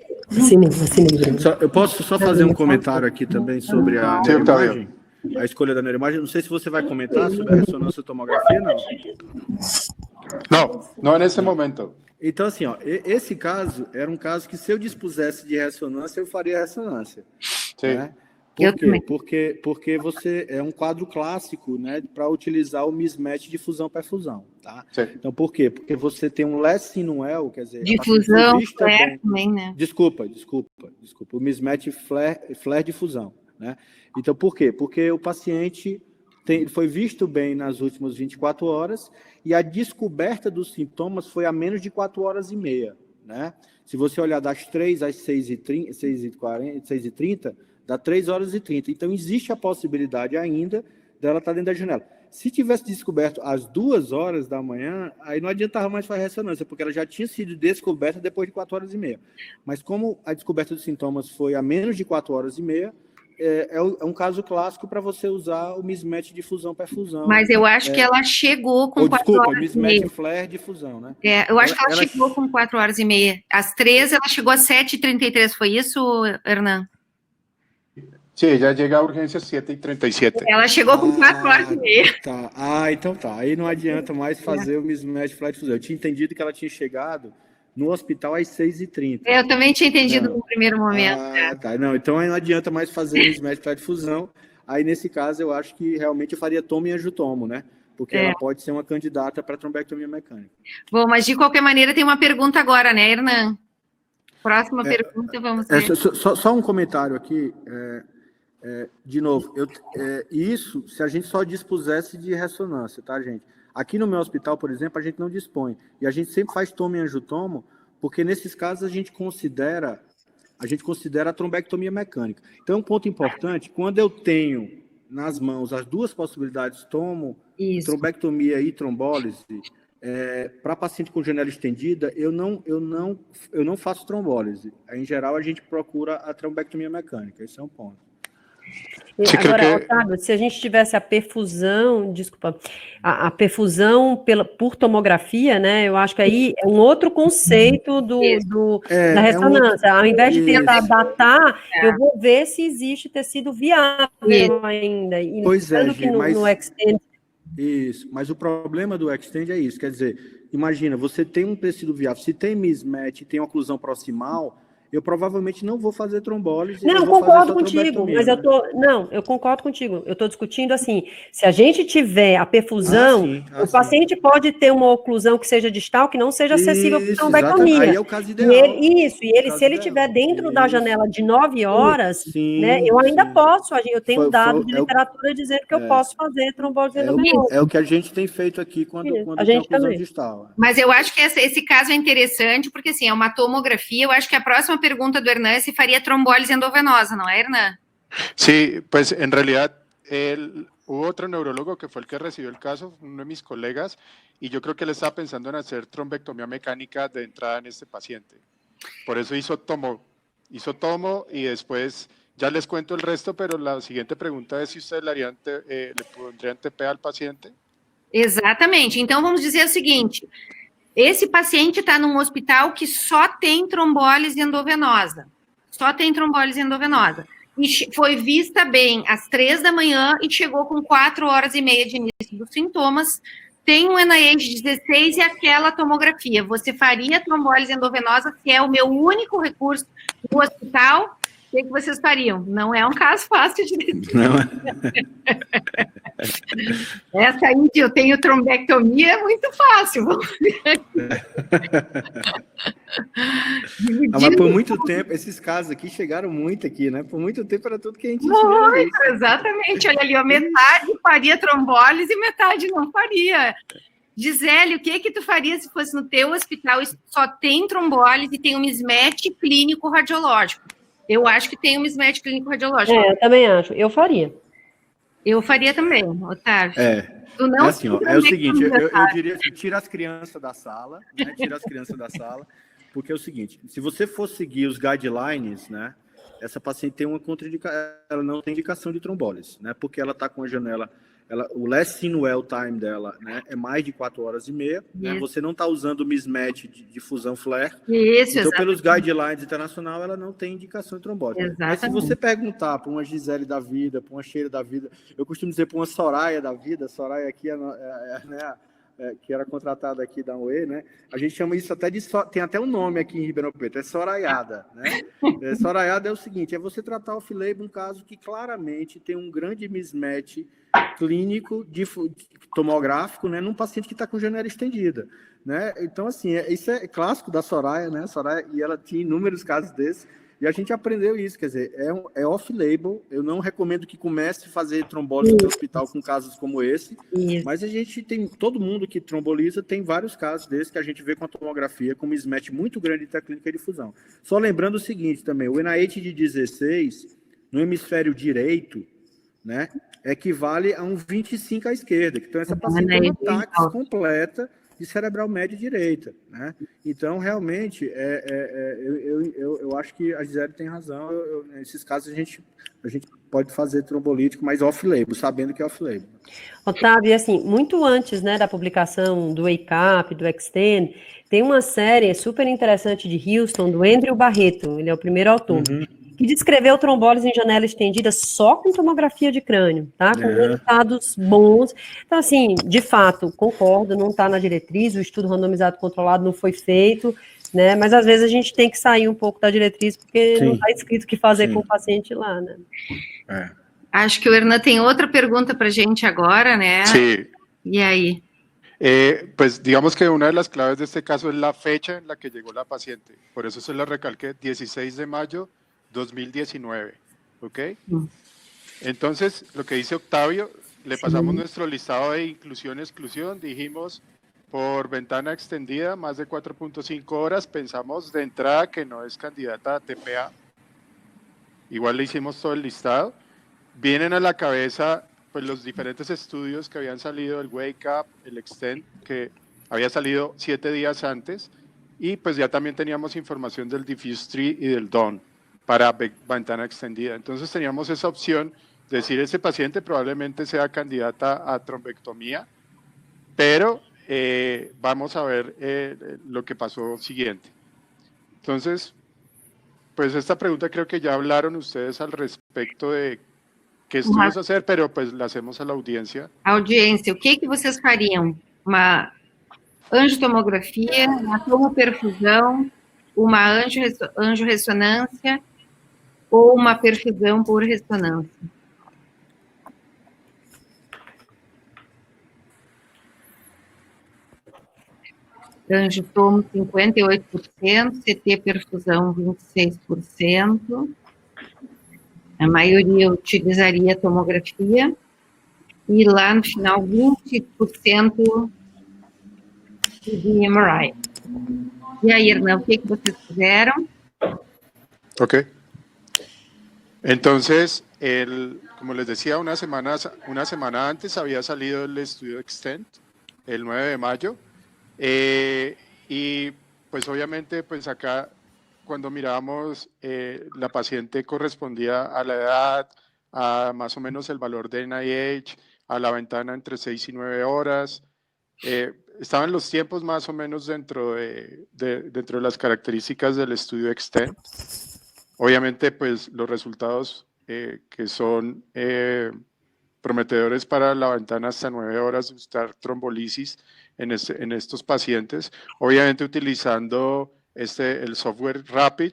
Eu posso só fazer um comentário aqui também sobre a neuroimagem? A escolha da neuroimagem. Não sei se você vai comentar sobre a ressonância tomografia, não? Não nesse momento. Então, assim, ó, esse caso era um caso que, se eu dispusesse de ressonância, eu faria ressonância. Sim. Né? Por quê? Porque você é um quadro clássico, né, para utilizar o mismatch de fusão-perfusão, tá? Sim. Então, por quê? Porque você tem um less sinuel, quer dizer... Difusão, flare também, né? Desculpa. O mismatch flare de fusão, né? Então, por quê? Porque o paciente foi visto bem nas últimas 24 horas e a descoberta dos sintomas foi a menos de 4 horas e meia, né? Se você olhar das 3 às 6h30, dá 3 horas e 30. Então, existe a possibilidade ainda dela estar dentro da janela. Se tivesse descoberto às 2 horas da manhã, aí não adiantava mais fazer ressonância, porque ela já tinha sido descoberta depois de 4 horas e meia. Mas como a descoberta dos sintomas foi a menos de 4 horas e meia, é um caso clássico para você usar o mismatch de fusão-perfusão. Mas eu acho que ela chegou com 4 horas e meia. Mismatch flare de fusão, né? Eu acho que ela chegou com 4 horas e meia. Às 13, ela chegou às 7h33, foi isso, Hernan? Sim, ela chega à urgência às 7h37. Ela chegou com 4 horas e meia. Tá. Então tá. Aí não adianta mais fazer o mismatch flare de fusão. Eu tinha entendido que ela tinha chegado no hospital às 6h30. Eu também tinha entendido no primeiro momento. Tá. Não, então aí não adianta mais fazer o mismatch flare de fusão. Aí, nesse caso, eu acho que realmente eu faria tomo e angiotomo, né? Porque ela pode ser uma candidata para trombectomia mecânica. Bom, mas de qualquer maneira tem uma pergunta agora, né, Hernan? Próxima pergunta, vamos ver. Só um comentário aqui. De novo, isso se a gente só dispusesse de ressonância, tá, gente? Aqui no meu hospital, por exemplo, a gente não dispõe. E a gente sempre faz tomo e angiotomo, porque nesses casos a gente considera a trombectomia mecânica. Então, um ponto importante, quando eu tenho nas mãos as duas possibilidades, tomo, trombectomia e trombólise, para paciente com janela estendida, eu não faço trombólise. Em geral, a gente procura a trombectomia mecânica. Esse é um ponto. Agora, Otávio, se a gente tivesse a perfusão, a perfusão por tomografia, né, eu acho que aí é um outro conceito da ressonância. Ao invés de tentar datar, eu vou ver se existe tecido viável ainda. E que no Extend... Isso, mas o problema do Extend é isso, quer dizer, imagina, você tem um tecido viável, se tem mismatch, tem oclusão proximal, eu provavelmente não vou fazer trombólise. Não, concordo contigo, mas eu concordo contigo. Eu estou discutindo assim, se a gente tiver a perfusão, o paciente pode ter uma oclusão que seja distal, que não seja acessível para trombectomia. Aí é o caso ideal. Se ele estiver dentro da janela de 9 horas, né, eu ainda posso, eu tenho dado de literatura dizendo que eu posso fazer trombólise endovenosa. É o que a gente tem feito aqui quando tem oclusão distal. Mas eu acho que esse caso é interessante, porque assim, é uma tomografia, eu acho que a próxima pergunta do Hernan é se faria trombólise endovenosa, ¿no, Hernan? Sí, pues en realidad hubo otro neurólogo que fue el que recibió el caso, uno de mis colegas, y yo creo que él estaba pensando en hacer trombectomía mecánica de entrada en este paciente. Por eso hizo hizo tomo y después ya les cuento el resto, pero la siguiente pregunta es si ustedes le pondrían TPA al paciente. Exatamente. Então, vamos dizer o seguinte, esse paciente está num hospital que só tem trombólise endovenosa. Só tem trombólise endovenosa. E foi vista bem às 3 da manhã e chegou com 4 horas e meia de início dos sintomas, tem um NIH de 16 e aquela tomografia. Você faria trombólise endovenosa se é o meu único recurso no hospital? O que vocês fariam? Não é um caso fácil de decidir. Essa aí de eu tenho trombectomia é muito fácil. Mas por muito tempo, esses casos aqui chegaram muito aqui, né? Por muito tempo era tudo que a gente muito, exatamente. Olha ali, ó, metade faria trombólise e metade não faria. Gisele, o que tu faria se fosse no teu hospital e só tem trombólise e tem um mismatch clínico radiológico? Eu acho que tem um mismatch clínico radiológico. Eu também acho. Eu faria. Eu faria também, Otávio. Tu não assim, ó, é o seguinte, eu diria assim, tira as crianças da sala, né? Tira as crianças da sala, porque é o seguinte, se você for seguir os guidelines, né? Essa paciente tem uma contraindicação, ela não tem indicação de trombólise, né? Porque ela está com a janela, o last seen well time dela, né, é mais de 4 horas e meia, né? Você não está usando o mismatch de fusão flare. Isso, então, pelos guidelines internacional, ela não tem indicação de trombose. Mas se você perguntar para uma Gisele da vida, para uma Sheila da vida, eu costumo dizer para uma Soraya da vida, Soraya aqui que era contratada aqui da UE, né? A gente chama isso até de... Tem até um nome aqui em Ribeirão Preto, é soraiada, né? Soraiada é o seguinte, é você tratar off-label um caso que claramente tem um grande mismatch clínico tomográfico, né, num paciente que está com janela estendida, né? Então, assim, isso é clássico da Soraya, né? Soraya, e ela tinha inúmeros casos desses, e a gente aprendeu isso, quer dizer, é off-label, eu não recomendo que comece a fazer trombólise no hospital com casos como esse, mas a gente tem, todo mundo que tromboliza tem vários casos desses que a gente vê com a tomografia, com um mismatch muito grande entre a clínica e difusão. Só lembrando o seguinte também, o NIH de 16, no hemisfério direito, né, equivale a um 25 à esquerda, então essa paciente tem uma táxi completa de cerebral média e direita, né? Então, realmente, eu acho que a Gisele tem razão, nesses casos a gente pode fazer trombolítico, mas off-label, sabendo que é off-label. Otávio, assim, muito antes, né, da publicação do WAKE-UP, do Extend, tem uma série super interessante de Houston, do Andrew Barreto, ele é o primeiro autor, que descreveu trombólise em janela estendida só com tomografia de crânio, tá? Com resultados bons. Então, assim, de fato, concordo, não está na diretriz, o estudo randomizado controlado não foi feito, né? Mas às vezes a gente tem que sair um pouco da diretriz, porque não está escrito o que fazer com o paciente lá, né? Acho que o Hernan tem outra pergunta para a gente agora, né? Sí. E aí? Pues digamos que una de las claves de este caso es la fecha en la que llegó la paciente. Por eso se la recalqué, 16 de mayo 2019, ¿ok? Entonces, lo que dice Octavio, le pasamos nuestro listado de inclusión-exclusión, dijimos por ventana extendida, más de 4.5 horas, pensamos de entrada que no es candidata a TPA. Igual le hicimos todo el listado. Vienen a la cabeza pues los diferentes estudios que habían salido, el WAKE-UP, el Extend, que había salido 7 días antes, y pues ya también teníamos información del Diffuse 3 y del DAWN para ventana extendida. Entonces teníamos esa opción de decir, ese paciente probablemente sea candidata a trombectomía, pero vamos a ver lo que pasó siguiente. Entonces, pues esta pregunta creo que ya hablaron ustedes al respecto de qué estudios hacer, pero pues la hacemos a la audiencia. Audiência, o que vocês fariam? Uma angiotomografia, uma tomoperfusão, uma angiorressonância ou uma perfusão por ressonância? Angiotomo 58%, CT perfusão 26%. A maioria utilizaria tomografia. E lá no final, 20% de MRI. E aí, Hernan, o que vocês fizeram? Ok. Entonces, como les decía, una semana antes había salido el estudio Extend, el 9 de mayo, y pues obviamente pues acá cuando miramos, la paciente correspondía a la edad, a más o menos el valor de NIH, a la ventana entre 6 y 9 horas. Estaban los tiempos más o menos dentro de las características del estudio Extend. Obviamente, pues los resultados que son prometedores para la ventana hasta 9 horas de buscar trombolisis en estos pacientes, obviamente utilizando el software Rapid.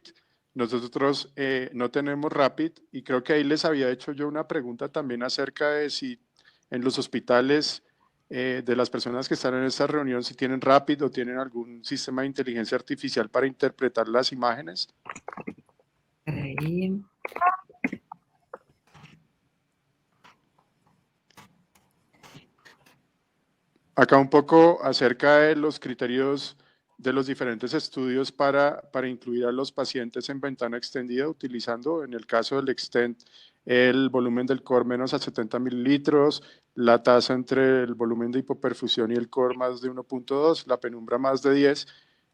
Nosotros no tenemos Rapid, y creo que ahí les había hecho yo una pregunta también acerca de si en los hospitales de las personas que están en esta reunión, si tienen Rapid o tienen algún sistema de inteligencia artificial para interpretar las imágenes. Ahí. Acá un poco acerca de los criterios de los diferentes estudios para incluir a los pacientes en ventana extendida, utilizando, en el caso del Extend, el volumen del core menos a 70 mililitros, la tasa entre el volumen de hipoperfusión y el core más de 1.2, la penumbra más de 10,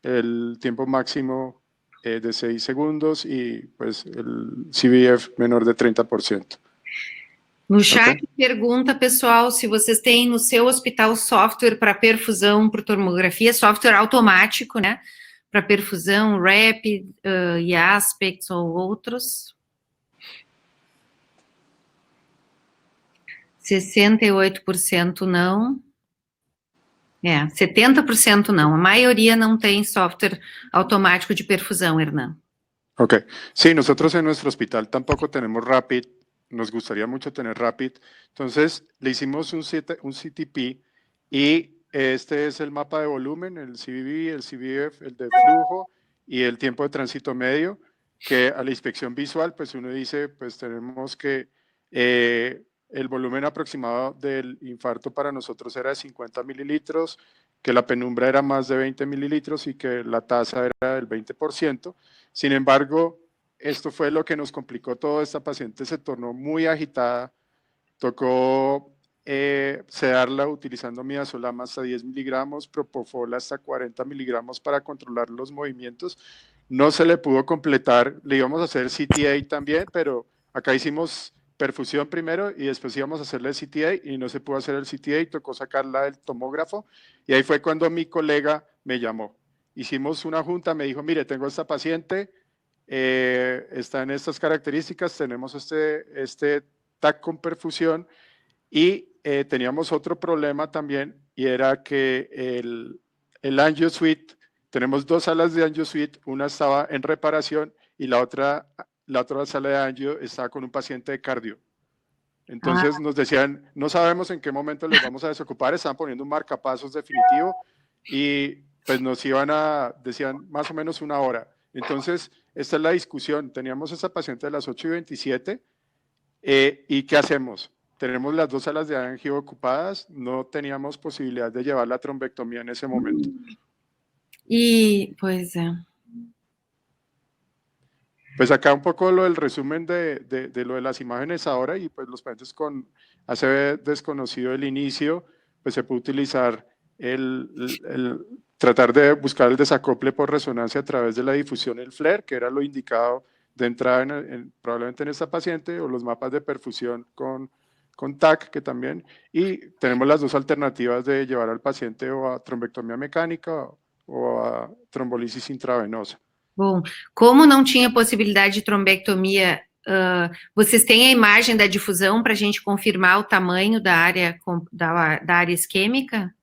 el tiempo máximo de 6 segundos y pues el CVF menor de 30%. No chat pergunta, pessoal, se vocês têm no seu hospital software para perfusão por tomografia, software automático, né? Para perfusão, Rapid e Aspects ou outros. 68% não. 70% não. A maioria não tem software automático de perfusão, Hernan. Ok. Sí, nosotros en nuestro hospital tampoco tenemos Rapid. Nos gustaría mucho tener Rapid. Entonces, le hicimos un CTP y este es el mapa de volumen, el CVV, el CVF, el de flujo y el tiempo de tránsito medio, que a la inspección visual, pues uno dice, pues tenemos que el volumen aproximado del infarto para nosotros era de 50 mililitros, que la penumbra era más de 20 mililitros y que la tasa era del 20%. Sin embargo, esto fue lo que nos complicó todo. Esta paciente se tornó muy agitada, tocó sedarla utilizando midazolam hasta 10 miligramos, propofol hasta 40 miligramos para controlar los movimientos. No se le pudo completar, le íbamos a hacer CTA también, pero acá hicimos perfusión primero y después íbamos a hacerle CTA y no se pudo hacer el CTA y tocó sacarla del tomógrafo, y ahí fue cuando mi colega me llamó. Hicimos una junta, me dijo, mire, tengo esta paciente, está en estas características, tenemos este TAC con perfusión y teníamos otro problema también, y era que el angio suite, tenemos 2 salas de angio suite, una estaba en reparación y la otra sala de angio estaba con un paciente de cardio. Entonces nos decían, no sabemos en qué momento les vamos a desocupar, estaban poniendo un marcapasos definitivo y pues decían más o menos 1 hora. Entonces, esta es la discusión. Teníamos esa paciente de las 8:27 y ¿qué hacemos? Tenemos las 2 salas de angio ocupadas, no teníamos posibilidad de llevar la trombectomía en ese momento. Y pues... Pues acá un poco lo del resumen de lo de las imágenes ahora, y pues los pacientes con ACV desconocido del inicio, pues se puede utilizar tratar de buscar el desacople por resonancia a través de la difusión del FLAIR, que era lo indicado de entrada probablemente en esta paciente, o los mapas de perfusión con TAC, que también, y tenemos las 2 alternativas de llevar al paciente o a trombectomía mecánica o a trombolisis intravenosa. Bom, como não tinha possibilidade de trombectomia, vocês têm a imagem da difusão para a gente confirmar o tamanho da área isquêmica?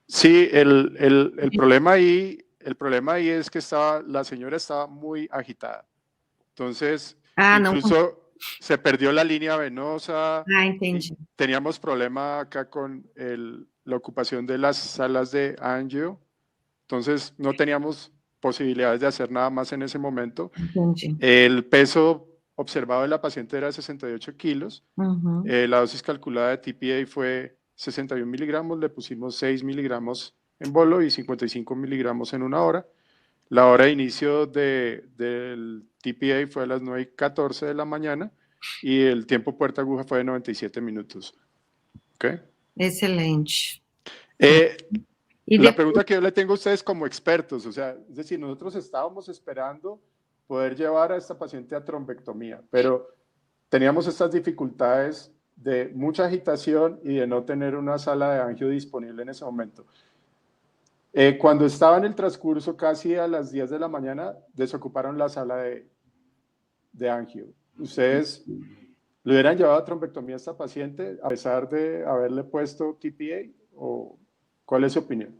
Sí, el problema ahí es que la señora estaba muy agitada. Entonces, incluso se perdió la línea venosa. Entendi. Teníamos problema acá con la ocupación de las salas de angio. Entonces, no teníamos posibilidades de hacer nada más en ese momento. Entendi. El peso observado de la paciente era 68 kilos. La dosis calculada de TPA fue 61 miligramos, le pusimos 6 miligramos en bolo y 55 miligramos en 1 hora. La hora de inicio del TPA fue a las 9:14 de la mañana y el tiempo puerta aguja fue de 97 minutos. ¿Okay? Excelente. La pregunta que yo le tengo a ustedes como expertos, o sea, es decir, nosotros estábamos esperando poder llevar a esta paciente a trombectomía, pero teníamos estas dificultades de mucha agitación y de no tener una sala de angio disponible en ese momento. Cuando estaba en el transcurso, casi a las 10 de la mañana, desocuparon la sala de angio. ¿Ustedes le hubieran llevado a trombectomía a esta paciente a pesar de haberle puesto TPA? ¿O cuál es su opinión?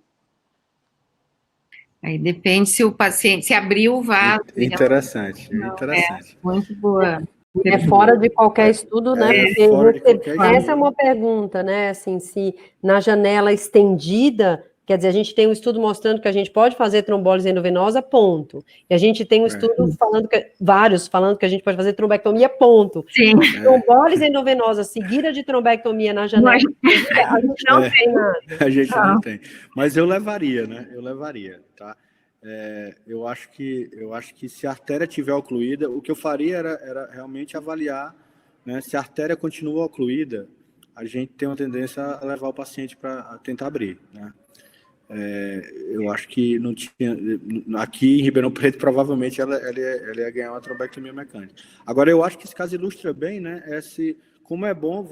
Aí depende se o paciente, se abriu o vaso. Interessante, interessante. Muito boa. É fora de qualquer estudo, né? Porque essa é uma pergunta, né? Assim, se na janela estendida, quer dizer, a gente tem um estudo mostrando que a gente pode fazer trombólise endovenosa, ponto. E a gente tem um estudo vários falando que a gente pode fazer trombectomia, ponto. Sim. Trombólise endovenosa seguida de trombectomia na janela, a gente não tem nada. A gente não tem. Mas eu levaria, né? Eu levaria, tá? Eu acho que se a artéria estiver ocluída, o que eu faria era realmente avaliar, né? Se a artéria continua ocluída, a gente tem uma tendência a levar o paciente para tentar abrir, né? Eu acho que não tinha. Aqui em Ribeirão Preto, provavelmente ela ia ganhar uma trombectomia mecânica. Agora, eu acho que esse caso ilustra bem, né? Como é bom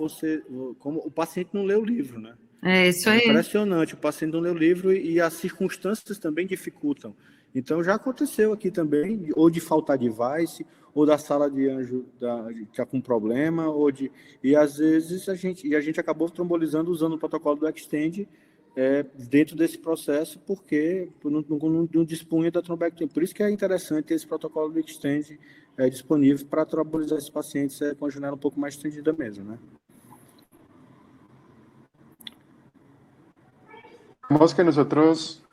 como o paciente não lê o livro, né? É isso aí. É impressionante, o paciente não lê o livro e as circunstâncias também dificultam. Então, já aconteceu aqui também, ou de faltar device, ou da sala de anjo que está com problema, e às vezes a gente acabou trombolizando usando o protocolo do Extend dentro desse processo, porque não dispunha da trombectomia. Por isso que é interessante ter esse protocolo do Extend disponível para trombolizar esses pacientes com a janela um pouco mais estendida mesmo, né? Vemos que nosotros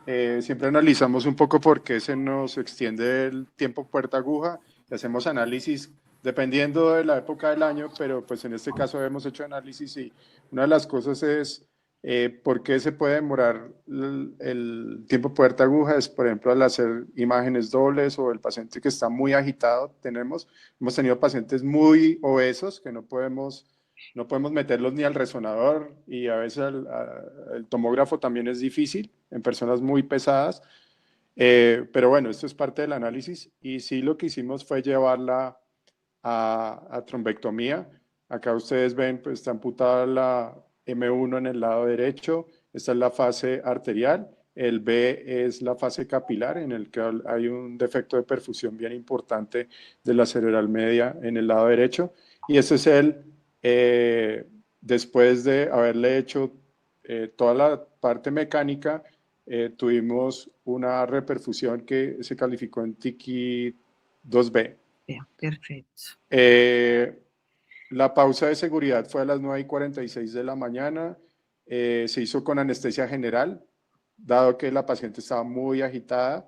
siempre analizamos un poco por qué se nos extiende el tiempo puerta aguja y hacemos análisis dependiendo de la época del año, pero pues en este caso hemos hecho análisis y una de las cosas es por qué se puede demorar el tiempo puerta aguja, es por ejemplo al hacer imágenes dobles o el paciente que está muy agitado. Hemos tenido pacientes muy obesos que no podemos meterlos ni al resonador y a veces el tomógrafo también es difícil en personas muy pesadas, pero bueno, esto es parte del análisis y sí lo que hicimos fue llevarla a trombectomía. Acá ustedes ven, pues está amputada la M1 en el lado derecho, esta es la fase arterial, el B es la fase capilar en el que hay un defecto de perfusión bien importante de la cerebral media en el lado derecho y ese es después de haberle hecho toda la parte mecánica, tuvimos una reperfusión que se calificó en TICI 2B. Perfecto. La pausa de seguridad fue a las 9:46 de la mañana, se hizo con anestesia general, dado que la paciente estaba muy agitada.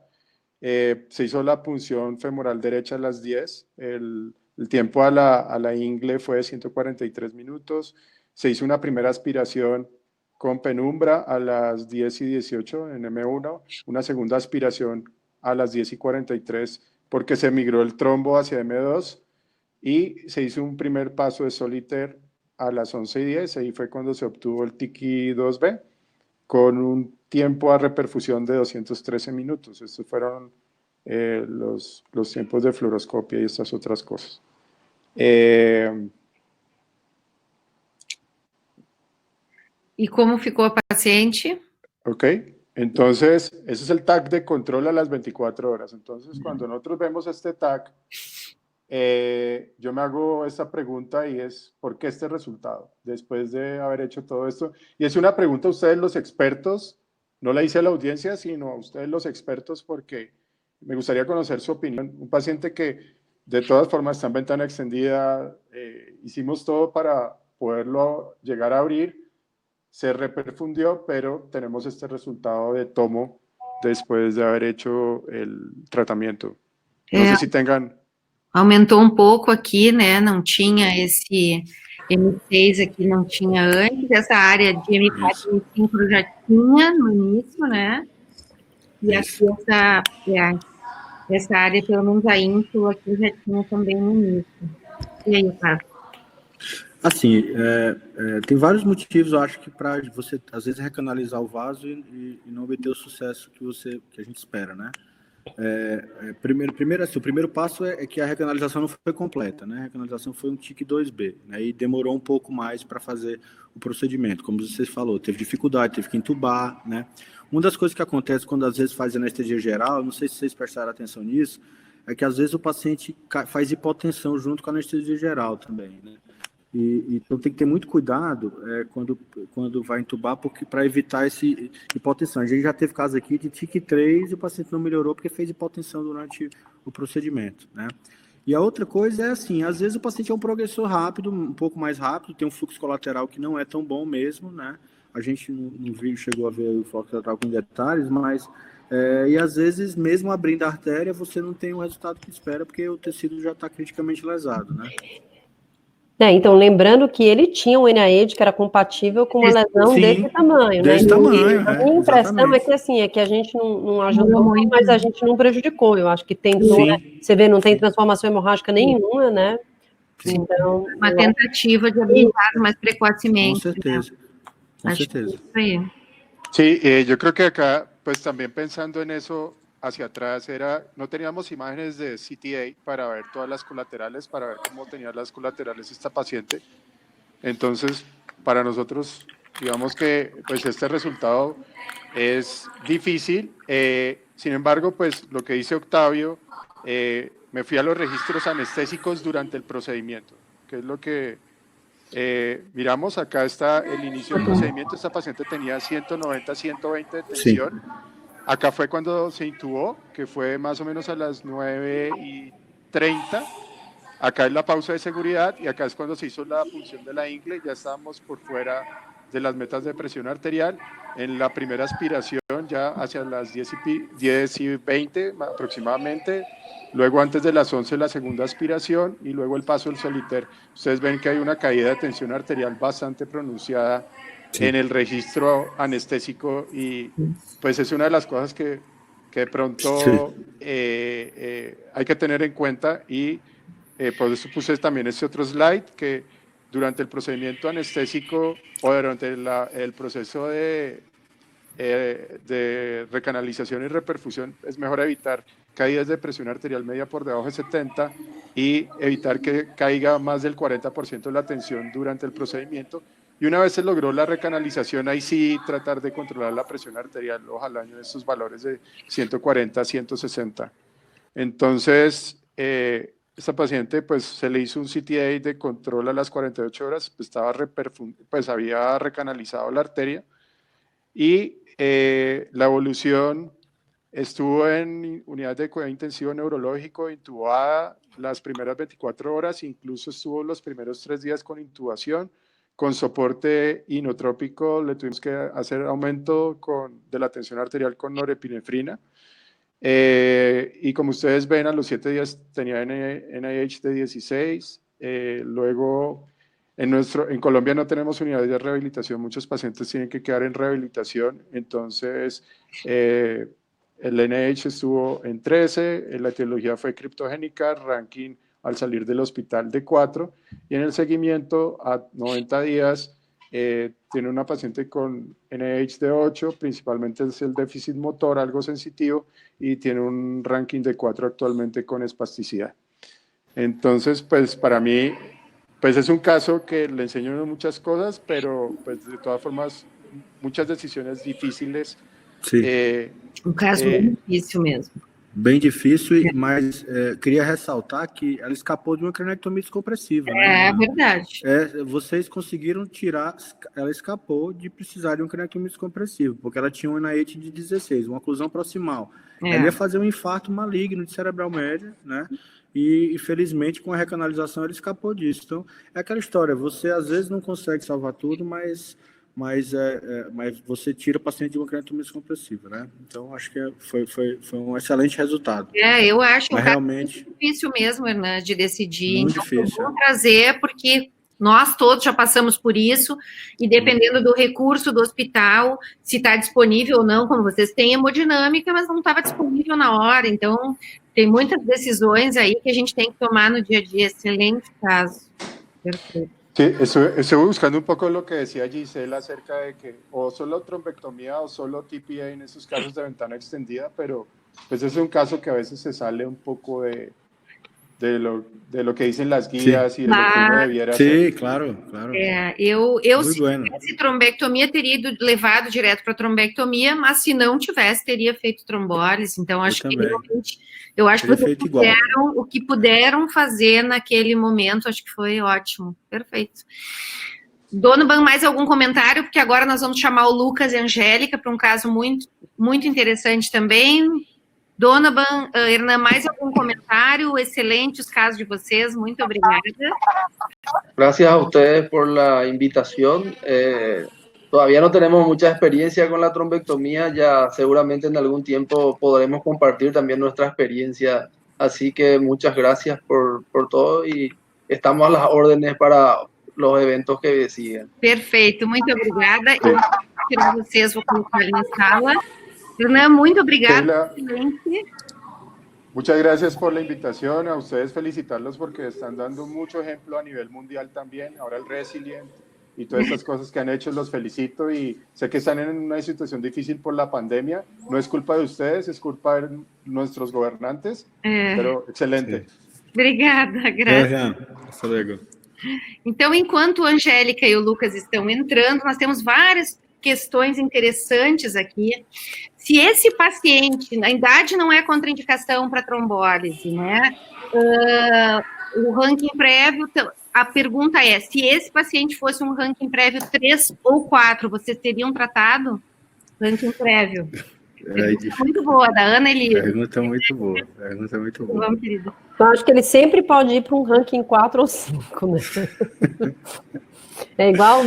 Se hizo la punción femoral derecha a las 10, el tiempo a la ingle fue de 143 minutos. Se hizo una primera aspiración con penumbra a las 10:18 en M1, una segunda aspiración a las 10:43 porque se migró el trombo hacia M2 y se hizo un primer paso de Solitaire a las 11:10. Ahí fue cuando se obtuvo el TICI 2B con un tiempo a reperfusión de 213 minutos. Estos fueron los tiempos de fluoroscopia y estas otras cosas. ¿Y cómo ficou a paciente? Ok, entonces ese es el TAC de control a las 24 horas. Entonces cuando nosotros vemos este TAC, yo me hago esta pregunta y es ¿por qué este resultado? Después de haber hecho todo esto. Y es una pregunta a ustedes los expertos, no la hice a la audiencia, sino a ustedes los expertos porque me gustaría conocer su opinión. Un paciente que de todas formas está en ventana extendida, hicimos todo para poderlo llegar a abrir, se reperfundió, pero tenemos este resultado de tomo después de haber hecho el tratamento. No sé si tengan... Aumentou um pouco aqui, né? Não tinha esse M6 aqui, não tinha antes. Essa área de M4 e M5 já tinha no início, né? E aqui essa área, pelo menos a intro, aqui já tinha também no início. E aí, Carlos? Assim, tem vários motivos, eu acho que para você, às vezes, recanalizar o vaso e não obter o sucesso que a gente espera, né? Primeiro, assim, o primeiro passo é que a recanalização não foi completa, né? A recanalização foi um TIC 2B, né? E demorou um pouco mais para fazer o procedimento, como você falou, teve dificuldade, teve que entubar, né? Uma das coisas que acontece quando às vezes faz anestesia geral, não sei se vocês prestaram atenção nisso, é que às vezes o paciente faz hipotensão junto com a anestesia geral também, né? Então tem que ter muito cuidado quando vai entubar, porque para evitar esse hipotensão. A gente já teve caso aqui de TIC 3 e o paciente não melhorou porque fez hipotensão durante o procedimento, né? E a outra coisa é assim, às vezes o paciente é um progressor rápido, um pouco mais rápido, tem um fluxo colateral que não é tão bom mesmo, né? A gente não viu, chegou a ver o fluxo colateral com detalhes, mas e às vezes, mesmo abrindo a artéria, você não tem o resultado que espera, porque o tecido já está criticamente lesado, né? Então, lembrando que ele tinha um NIH que era compatível com uma lesão desse tamanho, né? Desse tamanho, a minha impressão é que a gente não ajudou muito, mas a gente não prejudicou. Eu acho que tentou, né? Você vê, não tem transformação hemorrágica nenhuma, né? Sim. Então, uma tentativa de habilitar mais precocemente. Com certeza, né? Com certeza. Sí, yo creo que acá, pues también pensando en eso, hacia atrás no teníamos imágenes de CTA para ver todas las colaterales, para ver cómo tenía las colaterales esta paciente. Entonces, para nosotros, digamos que pues este resultado es difícil. Sin embargo, pues lo que dice Octavio, me fui a los registros anestésicos durante el procedimiento, que es lo que miramos. Acá está el inicio del procedimiento. Esta paciente tenía 190, 120 de tensión. Sí. Acá fue cuando se intubó, que fue más o menos a las 9:30. Acá es la pausa de seguridad y acá es cuando se hizo la punción de la ingle. Ya estábamos por fuera de las metas de presión arterial. En la primera aspiración, ya hacia las 10:20 aproximadamente. Luego, antes de las 11, la segunda aspiración y luego el paso del solitaire. Ustedes ven que hay una caída de tensión arterial bastante pronunciada. Sí. En el registro anestésico, y pues es una de las cosas que de pronto sí. Hay que tener en cuenta, y por eso puse también este otro slide, que durante el procedimiento anestésico o durante el proceso de recanalización y reperfusión es mejor evitar caídas de presión arterial media por debajo de 70 y evitar que caiga más del 40% de la tensión durante el procedimiento. Y una vez se logró la recanalización, ahí sí tratar de controlar la presión arterial, ojalá en estos valores de 140, 160. Entonces, esta paciente pues se le hizo un CTA de control a las 48 horas, pues había recanalizado la arteria, y la evolución estuvo en unidad de cuidado intensivo neurológico, intubada las primeras 24 horas, incluso estuvo los primeros 3 días con intubación. Con soporte inotrópico le tuvimos que hacer aumento de la tensión arterial con norepinefrina. Y como ustedes ven, a los 7 días tenía NIH de 16. Luego, en Colombia no tenemos unidades de rehabilitación. Muchos pacientes tienen que quedar en rehabilitación. Entonces, el NIH estuvo en 13. La etiología fue criptogénica, ranking al salir del hospital de 4, y en el seguimiento a 90 días tiene una paciente con NIH de 8, principalmente es el déficit motor, algo sensitivo, y tiene un ranking de 4 actualmente con espasticidad. Entonces, pues para mí, pues es un caso que le enseño muchas cosas, pero pues de todas formas, muchas decisiones difíciles. Sí. Un caso bem difícil mesmo. Bem difícil, mas queria ressaltar que ela escapou de uma cranectomia descompressiva. É, né? Verdade. Vocês conseguiram tirar, ela escapou de precisar de uma cranectomia descompressiva, porque ela tinha um NIH de 16, uma oclusão proximal. Ela ia fazer um infarto maligno de cerebral média, né? E infelizmente com a recanalização ela escapou disso. Então, é aquela história, você às vezes não consegue salvar tudo, mas você tira o paciente de uma cranectomia descompressiva, né? Então, acho que foi um excelente resultado. Eu acho que realmente é difícil mesmo, né, de decidir. Muito difícil. Vamos trazer, porque nós todos já passamos por isso, e dependendo do recurso do hospital, se está disponível ou não, como vocês têm hemodinâmica, mas não estava disponível na hora, então tem muitas decisões aí que a gente tem que tomar no dia a dia. Excelente caso. Perfeito. Sí, estuve buscando un poco lo que decía Gisela acerca de que o solo trombectomía o solo TPA en esos casos de ventana extendida, pero pues es un caso que a veces se sale un poco de lo que dicen las guías y de lo que uno debiera hacer. Sí, claro. Eu se tivesse trombectomia, teria levado direto para trombectomia, mas se não tivesse, teria feito trombólise. Então, acho que realmente, eu acho que o que puderam fazer naquele momento, acho que foi ótimo. Perfeito. Donovan, mais algum comentário? Porque agora nós vamos chamar o Lucas e a Angélica para um caso muito, muito interessante também. Donovan, Hernan, mais algum comentário? Excelente os casos de vocês, muito obrigada. Gracias a ustedes por la invitación. Todavía no tenemos mucha experiencia con la trombectomía, ya seguramente en algún tiempo podremos compartir también nuestra experiencia, así que muchas gracias por todo y estamos a las órdenes para los eventos que siguen. Perfeito, muito obrigada. Eu vou tirar vocês, vou colocar ali na sala. Hernan, muito obrigada. Muchas gracias por la invitación, a ustedes felicitarlos porque están dando mucho ejemplo a nivel mundial también, ahora el Resilient y todas estas cosas que han hecho, los felicito y sé que están en una situación difícil por la pandemia, no es culpa de ustedes, es culpa de nuestros gobernantes, pero excelente. Obrigada, graças. Hasta luego. Então, enquanto a Angélica e o Lucas estão entrando, nós temos várias questões interessantes aqui. Se esse paciente, a idade não é contraindicação para trombólise, né? O ranking prévio, a pergunta é, se esse paciente fosse um ranking prévio 3 ou 4, vocês teriam tratado? Ranking prévio. Muito boa, da Ana Elisa. Pergunta muito boa. Vamos, querida. Eu acho que ele sempre pode ir para um ranking 4 ou 5, né? É igual,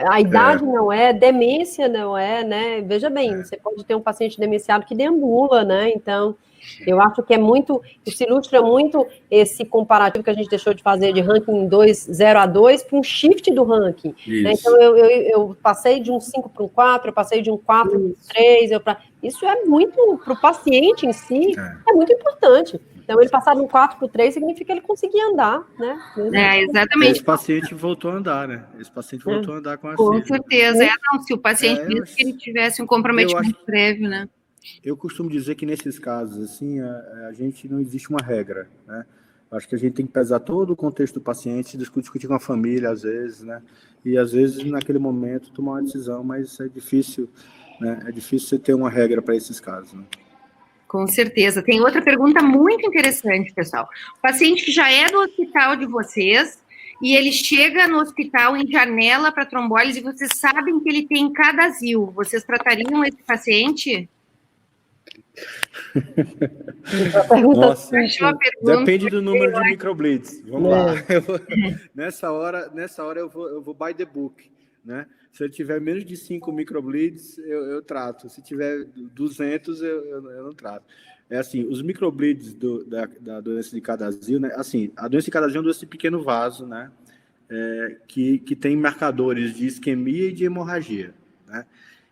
a idade não é, demência não é, né? Veja bem, você pode ter um paciente demenciado que deambula, né? Então, eu acho que é muito, isso ilustra muito esse comparativo que a gente deixou de fazer de ranking 0 a 2 para um shift do ranking. Né? Então, eu passei de um 5 para um 4, eu passei de um 4 para um 3, isso é muito, para o paciente em si, é muito importante. Então, ele passar de um 4 para o 3 significa que ele conseguia andar, né? Exatamente. Esse paciente voltou a andar, né? Esse paciente voltou a andar com a Com certeza. Não, se o paciente que ele tivesse um comprometimento prévio, né? Eu costumo dizer que nesses casos, assim, a gente não existe uma regra, né? Acho que a gente tem que pesar todo o contexto do paciente, discutir com a família, às vezes, né? E, às vezes, naquele momento, tomar uma decisão, mas é difícil, né? É difícil você ter uma regra para esses casos, né? Com certeza. Tem outra pergunta muito interessante, pessoal. O paciente que já é do hospital de vocês e ele chega no hospital em janela para trombólise e vocês sabem que ele tem Cadazil. Vocês tratariam esse paciente? Nossa, depende do número de microbleeds. Vamos lá. Nessa hora eu vou by the book, né? Se eu tiver menos de 5 microbleeds, eu trato. Se tiver 200, eu não trato. É assim, os microbleeds da doença de Cadazil, né? Assim, a doença de Cadazil é uma doença de pequeno vaso, né? Que tem marcadores de isquemia e de hemorragia, né?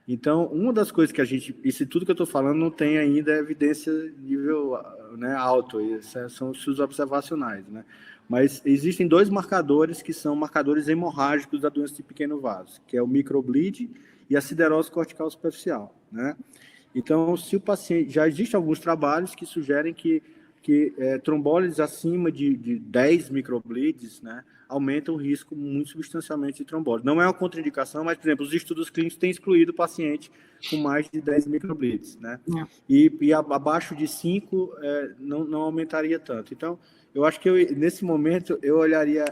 Então, uma das coisas que a gente... Isso tudo que eu estou falando não tem ainda evidência nível, né, alto. Esses são os estudos observacionais, né? Mas existem 2 marcadores que são marcadores hemorrágicos da doença de pequeno vaso, que é o microbleed e a siderose cortical superficial, né? Então, se o paciente... Já existem alguns trabalhos que sugerem que trombólises acima de 10 microbleeds, né, aumentam o risco muito substancialmente de trombose. Não é uma contraindicação, mas, por exemplo, os estudos clínicos têm excluído o paciente com mais de 10 microbleeds, né? E abaixo de 5 não aumentaria tanto. Então, eu acho que nesse momento eu olharia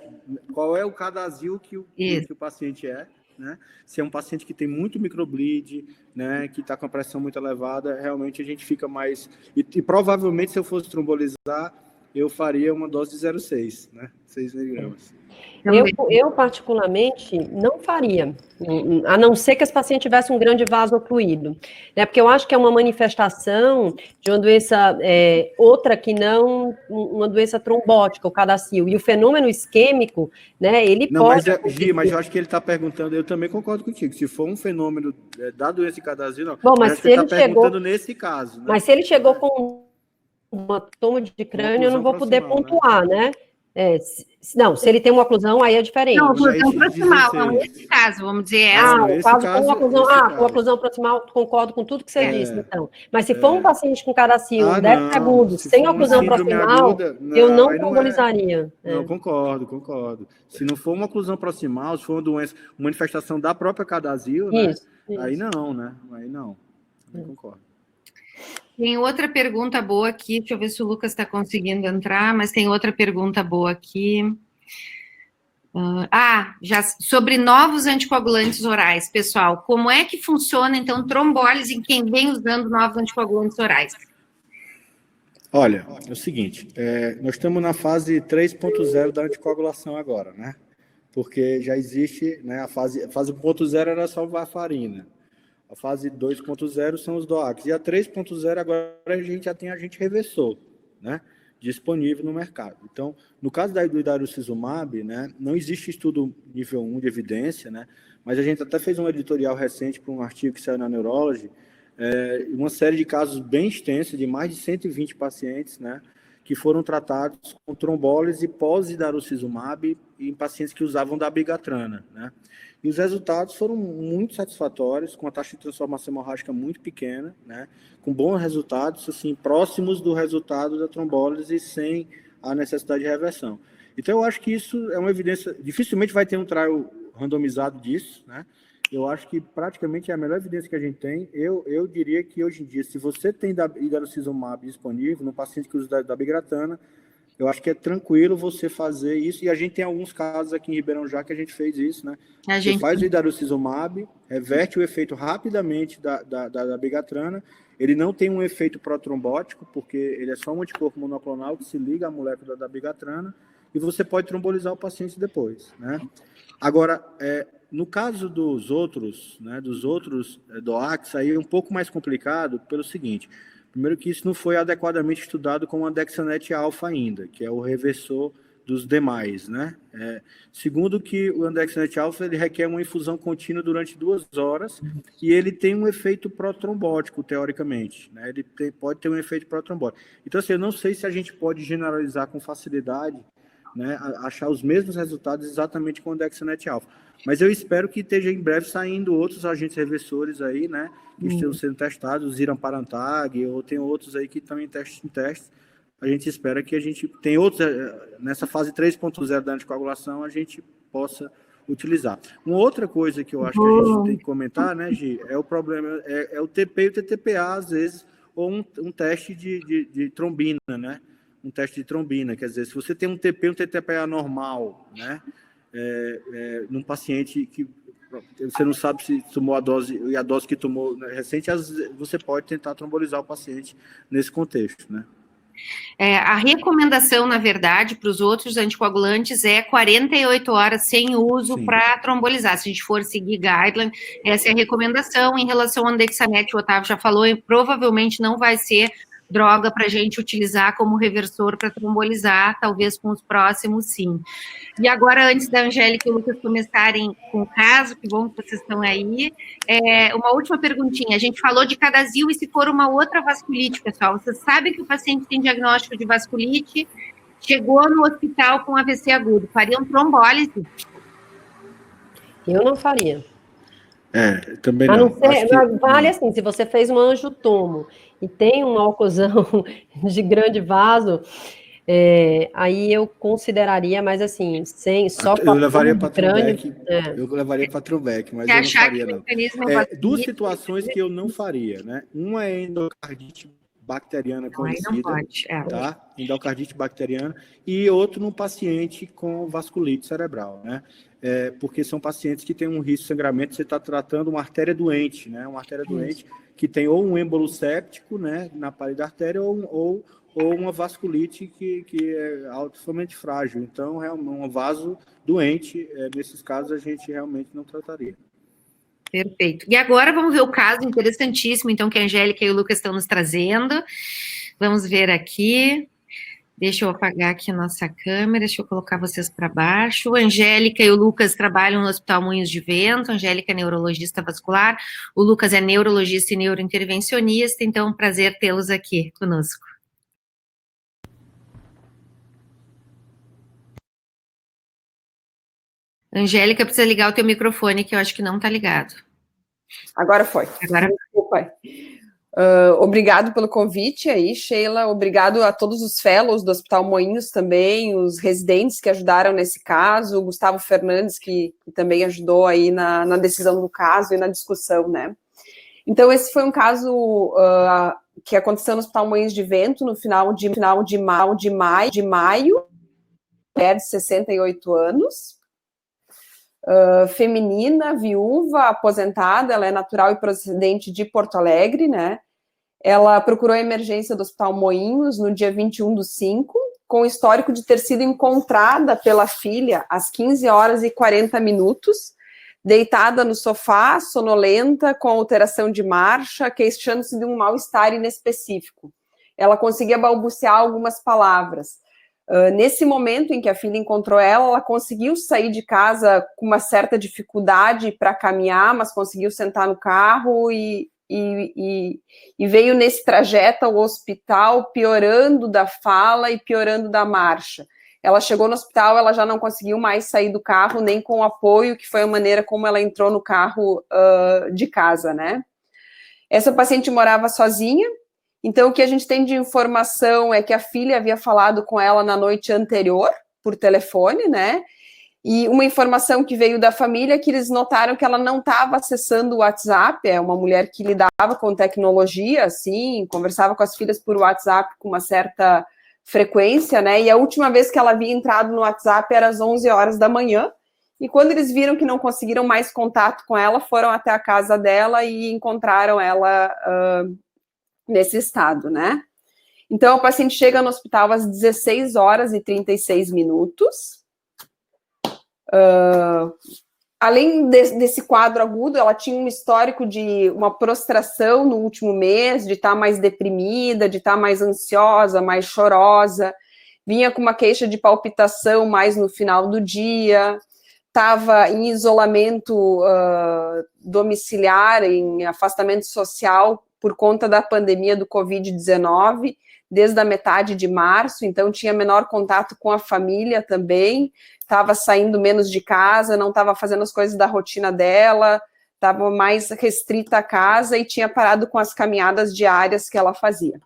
qual é o Cadazil que o paciente é, né? Se é um paciente que tem muito microbleed, né, que está com a pressão muito elevada, realmente a gente fica mais... E provavelmente, se eu fosse trombolizar, eu faria uma dose de 0,6, né? 6 miligramas. Eu, particularmente, não faria, a não ser que esse paciente tivesse um grande vaso ocluído, né? Porque eu acho que é uma manifestação de uma doença, outra que não uma doença trombótica, o Cadazil, e o fenômeno isquêmico, né, ele não, pode... Mas eu acho que ele está perguntando, eu também concordo contigo, se for um fenômeno da doença de Cadazil, não. Bom, mas se ele está perguntando nesse caso, né? Mas se ele chegou com uma toma de crânio, eu não vou poder pontuar, né? Não, se ele tem uma oclusão, aí é diferente. Não, oclusão proximal, não nesse caso, vamos dizer essa. Com oclusão proximal, concordo com tudo que você disse, então. Mas se for um paciente com cadacil 10 segundos, sem oclusão proximal, aguda, eu não trombolizaria. Não, concordo. Se não for uma oclusão proximal, se for uma doença, uma manifestação da própria cadacil, né? Isso. Aí não, né? Aí não. Eu concordo. Tem outra pergunta boa aqui, deixa eu ver se o Lucas está conseguindo entrar, mas tem outra pergunta boa aqui. Já sobre novos anticoagulantes orais, pessoal, como é que funciona, então, trombólise em quem vem usando novos anticoagulantes orais? Olha, é o seguinte, nós estamos na fase 3.0 da anticoagulação agora, né? Porque já existe, né, a fase 1.0 era só varfarina. A fase 2.0 são os DOACs. E a 3.0 agora a gente já tem agente reversor, né, disponível no mercado. Então, no caso do idarucizumab, né, não existe estudo nível 1 de evidência, né, mas a gente até fez um editorial recente para um artigo que saiu na Neurology, uma série de casos bem extensos, de mais de 120 pacientes, né, que foram tratados com trombólise pós-idarucizumab em pacientes que usavam dabigatrana, né. E os resultados foram muito satisfatórios, com a taxa de transformação hemorrágica muito pequena, né, com bons resultados, assim, próximos do resultado da trombólise, sem a necessidade de reversão. Então, eu acho que isso é uma evidência, dificilmente vai ter um trial randomizado disso, né. Eu acho que praticamente é a melhor evidência que a gente tem. Eu diria que hoje em dia, se você tem idarucizumab disponível no paciente que usa dabigatran, eu acho que é tranquilo você fazer isso, e a gente tem alguns casos aqui em Ribeirão já que a gente fez isso, né? Você faz o idarucizumab, reverte o efeito rapidamente da dabigatrana, ele não tem um efeito protrombótico, porque ele é só um anticorpo monoclonal que se liga à molécula da dabigatrana, e você pode trombolizar o paciente depois, né? Agora, no caso dos outros, né, DOACs, aí é um pouco mais complicado pelo seguinte: primeiro que isso não foi adequadamente estudado com o andexanet alfa ainda, que é o reversor dos demais, né? Segundo que o andexanet alfa ele requer uma infusão contínua durante 2 horas e ele tem um efeito protrombótico, teoricamente, né? Ele pode ter um efeito protrombótico. Então, assim, eu não sei se a gente pode generalizar com facilidade, né, achar os mesmos resultados exatamente com o andexanet alfa. Mas eu espero que esteja em breve saindo outros agentes reversores aí, né, que estejam sendo testados, ziramparantag, ou tem outros aí que estão em testes. A gente espera que a gente tem outros, nessa fase 3.0 da anticoagulação, a gente possa utilizar. Uma outra coisa que eu acho que a gente tem que comentar, né, Gi, é o problema, é o TP e o TTPA, às vezes, ou um teste de trombina, né, um teste de trombina, quer dizer, se você tem um TP e um TTPA normal, né, num paciente que você não sabe se tomou a dose, e a dose que tomou recente, às vezes você pode tentar trombolizar o paciente nesse contexto, né? A recomendação, na verdade, para os outros anticoagulantes é 48 horas sem uso para trombolizar. Se a gente for seguir guideline, essa é a recomendação. Em relação ao andexanet, o Otávio já falou, e provavelmente não vai ser droga para a gente utilizar como reversor para trombolizar, talvez com os próximos, sim. E agora, antes da Angélica e o Lucas começarem com o caso, que bom que vocês estão aí, uma última perguntinha. A gente falou de cadazil e se for uma outra vasculite, pessoal, você sabe que o paciente tem diagnóstico de vasculite, chegou no hospital com AVC agudo, fariam trombólise? Eu não faria. Também não. Vale assim, se você fez um angiotomo e tem uma oclusão de grande vaso, aí eu consideraria, mas assim, só eu levaria para Trombeck, eu levaria para Trombeck, mas eu não faria, não. Duas situações que eu não faria, né? Uma é endocardite bacteriana conhecida, tá? Endocardite bacteriana, e outro num paciente com vasculite cerebral, né? Porque são pacientes que têm um risco de sangramento, você está tratando uma artéria doente, né? Uma artéria doente que tem ou um êmbolo séptico, né, na parede da artéria, ou uma vasculite que é altamente frágil. Então, é um vaso doente. Nesses casos, a gente realmente não trataria. Perfeito. E agora vamos ver o caso interessantíssimo, então, que a Angélica e o Lucas estão nos trazendo. Vamos ver aqui. Deixa eu apagar aqui a nossa câmera, deixa eu colocar vocês para baixo. A Angélica e o Lucas trabalham no Hospital Moinhos de Vento. A Angélica é neurologista vascular, o Lucas é neurologista e neurointervencionista, então é um prazer tê-los aqui conosco. Angélica, precisa ligar o teu microfone, que eu acho que não está ligado. Agora foi. Agora. Desculpa. Obrigado pelo convite aí, Sheila. Obrigado a todos os fellows do Hospital Moinhos também, os residentes que ajudaram nesse caso, o Gustavo Fernandes, que também ajudou aí na decisão do caso e na discussão, né? Então, esse foi um caso que aconteceu no Hospital Moinhos de Vento no final de maio, mulher de 68 anos, feminina, viúva, aposentada, ela é natural e procedente de Porto Alegre, né? Ela procurou a emergência do Hospital Moinhos no dia 21/5, com o histórico de ter sido encontrada pela filha às 15h40, deitada no sofá, sonolenta, com alteração de marcha, queixando-se de um mal-estar inespecífico. Ela conseguia balbuciar algumas palavras. Nesse momento em que a filha encontrou ela conseguiu sair de casa com uma certa dificuldade para caminhar, mas conseguiu sentar no carro e veio nesse trajeto ao hospital, piorando da fala e piorando da marcha. Ela chegou no hospital, ela já não conseguiu mais sair do carro, nem com o apoio, que foi a maneira como ela entrou no carro de casa, né? Essa paciente morava sozinha, então o que a gente tem de informação é que a filha havia falado com ela na noite anterior, por telefone, né? E uma informação que veio da família é que eles notaram que ela não estava acessando o WhatsApp, é uma mulher que lidava com tecnologia, assim, conversava com as filhas por WhatsApp com uma certa frequência, né, e a última vez que ela havia entrado no WhatsApp era às 11h da manhã, e quando eles viram que não conseguiram mais contato com ela, foram até a casa dela e encontraram ela nesse estado, né. Então, a paciente chega no hospital às 16h36, além desse quadro agudo, ela tinha um histórico de uma prostração no último mês, de estar mais deprimida, de estar mais ansiosa, mais chorosa, vinha com uma queixa de palpitação mais no final do dia, estava em isolamento domiciliar, em afastamento social por conta da pandemia do Covid-19, desde a metade de março, então tinha menor contato com a família também, estava saindo menos de casa, não estava fazendo as coisas da rotina dela, estava mais restrita à casa e tinha parado com as caminhadas diárias que ela fazia.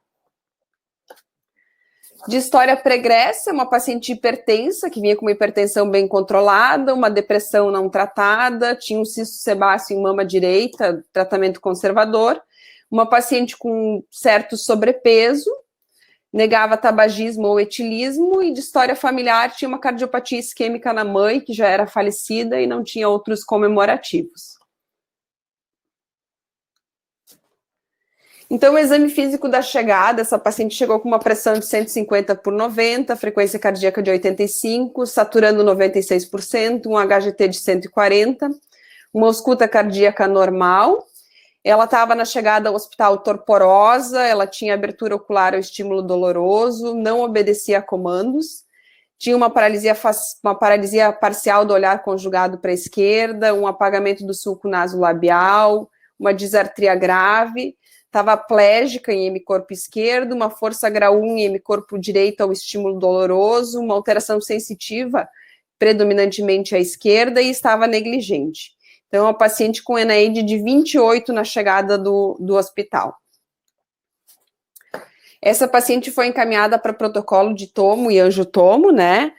De história pregressa, uma paciente hipertensa, que vinha com uma hipertensão bem controlada, uma depressão não tratada, tinha um cisto sebáceo em mama direita, tratamento conservador, uma paciente com certo sobrepeso, negava tabagismo ou etilismo, e de história familiar tinha uma cardiopatia isquêmica na mãe, que já era falecida e não tinha outros comemorativos. Então, o exame físico da chegada, essa paciente chegou com uma pressão de 150/90, frequência cardíaca de 85, saturando 96%, um HGT de 140, uma ausculta cardíaca normal. Ela estava na chegada ao hospital torporosa, ela tinha abertura ocular ao estímulo doloroso, não obedecia a comandos, tinha uma paralisia parcial do olhar conjugado para a esquerda, um apagamento do sulco nasolabial, uma disartria grave, estava plégica em hemicorpo esquerdo, uma força grau 1 em hemicorpo direito ao estímulo doloroso, uma alteração sensitiva predominantemente à esquerda e estava negligente. Então, uma paciente com NAID de 28 na chegada do hospital. Essa paciente foi encaminhada para protocolo de tomo e angiotomo, né?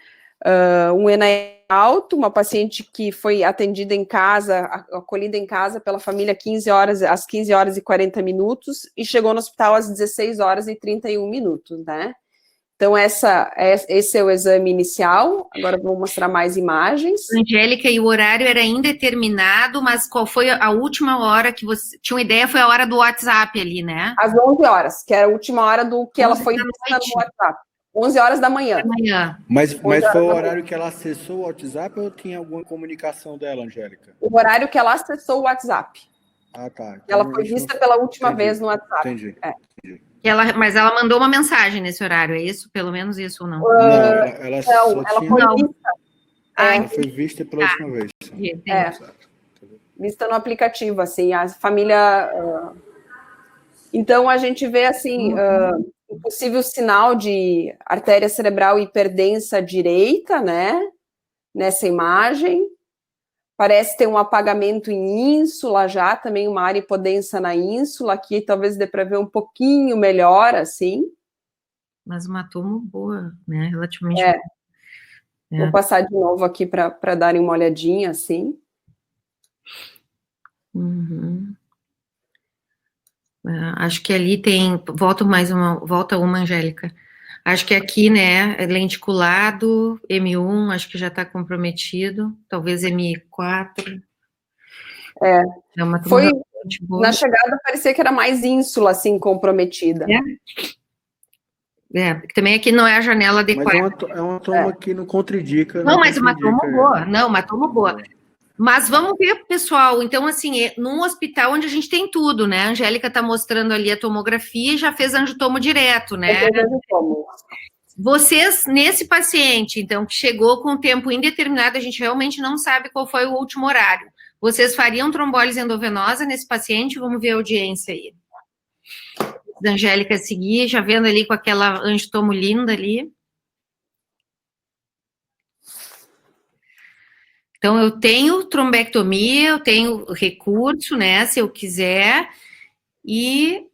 Um NAID alto, uma paciente que foi atendida em casa, acolhida em casa pela família às 15h40 e chegou no hospital às 16h31, né? Então, esse é o exame inicial. Agora vou mostrar mais imagens. Angélica, e o horário era indeterminado, mas qual foi a última hora que você tinha uma ideia? Foi a hora do WhatsApp ali, né? Às 11h, que era a última hora do que ela foi vista no WhatsApp. 11h da manhã. Mas foi o horário que ela acessou o WhatsApp ou tinha alguma comunicação dela, Angélica? O horário que ela acessou o WhatsApp. Ah, tá. Ela foi vista pela última vez no WhatsApp. Entendi. Mas ela mandou uma mensagem nesse horário, é isso? Pelo menos isso ou não? Ela foi vista. Ela foi vista pela última vez. Vista no aplicativo, assim, a família... Então, a gente vê, assim, um possível sinal de artéria cerebral hiperdensa direita, né? Nessa imagem. Parece ter um apagamento em ínsula já, também uma área hipodensa na ínsula, aqui talvez dê para ver um pouquinho melhor, assim. Mas uma tomo boa, né, relativamente boa. É. Vou passar de novo aqui para darem uma olhadinha, assim. Uhum. Acho que ali tem, volta uma, Angélica. Acho que aqui, né, lenticulado, M1, acho que já está comprometido, talvez M4. É uma foi, na chegada parecia que era mais ínsula, assim, comprometida. Também aqui não é a janela adequada. Mas é uma toma que não contraindica. Não, mas uma toma boa. Não, uma toma boa. Mas vamos ver, pessoal, então, assim, num hospital onde a gente tem tudo, né? A Angélica está mostrando ali a tomografia e já fez angiotomo direto, né? Vocês, nesse paciente, então, que chegou com tempo indeterminado, a gente realmente não sabe qual foi o último horário. Vocês fariam trombólise endovenosa nesse paciente? Vamos ver a audiência aí. Da Angélica seguir, já vendo ali com aquela angiotomo linda ali. Então, eu tenho trombectomia, eu tenho recurso, né, se eu quiser, e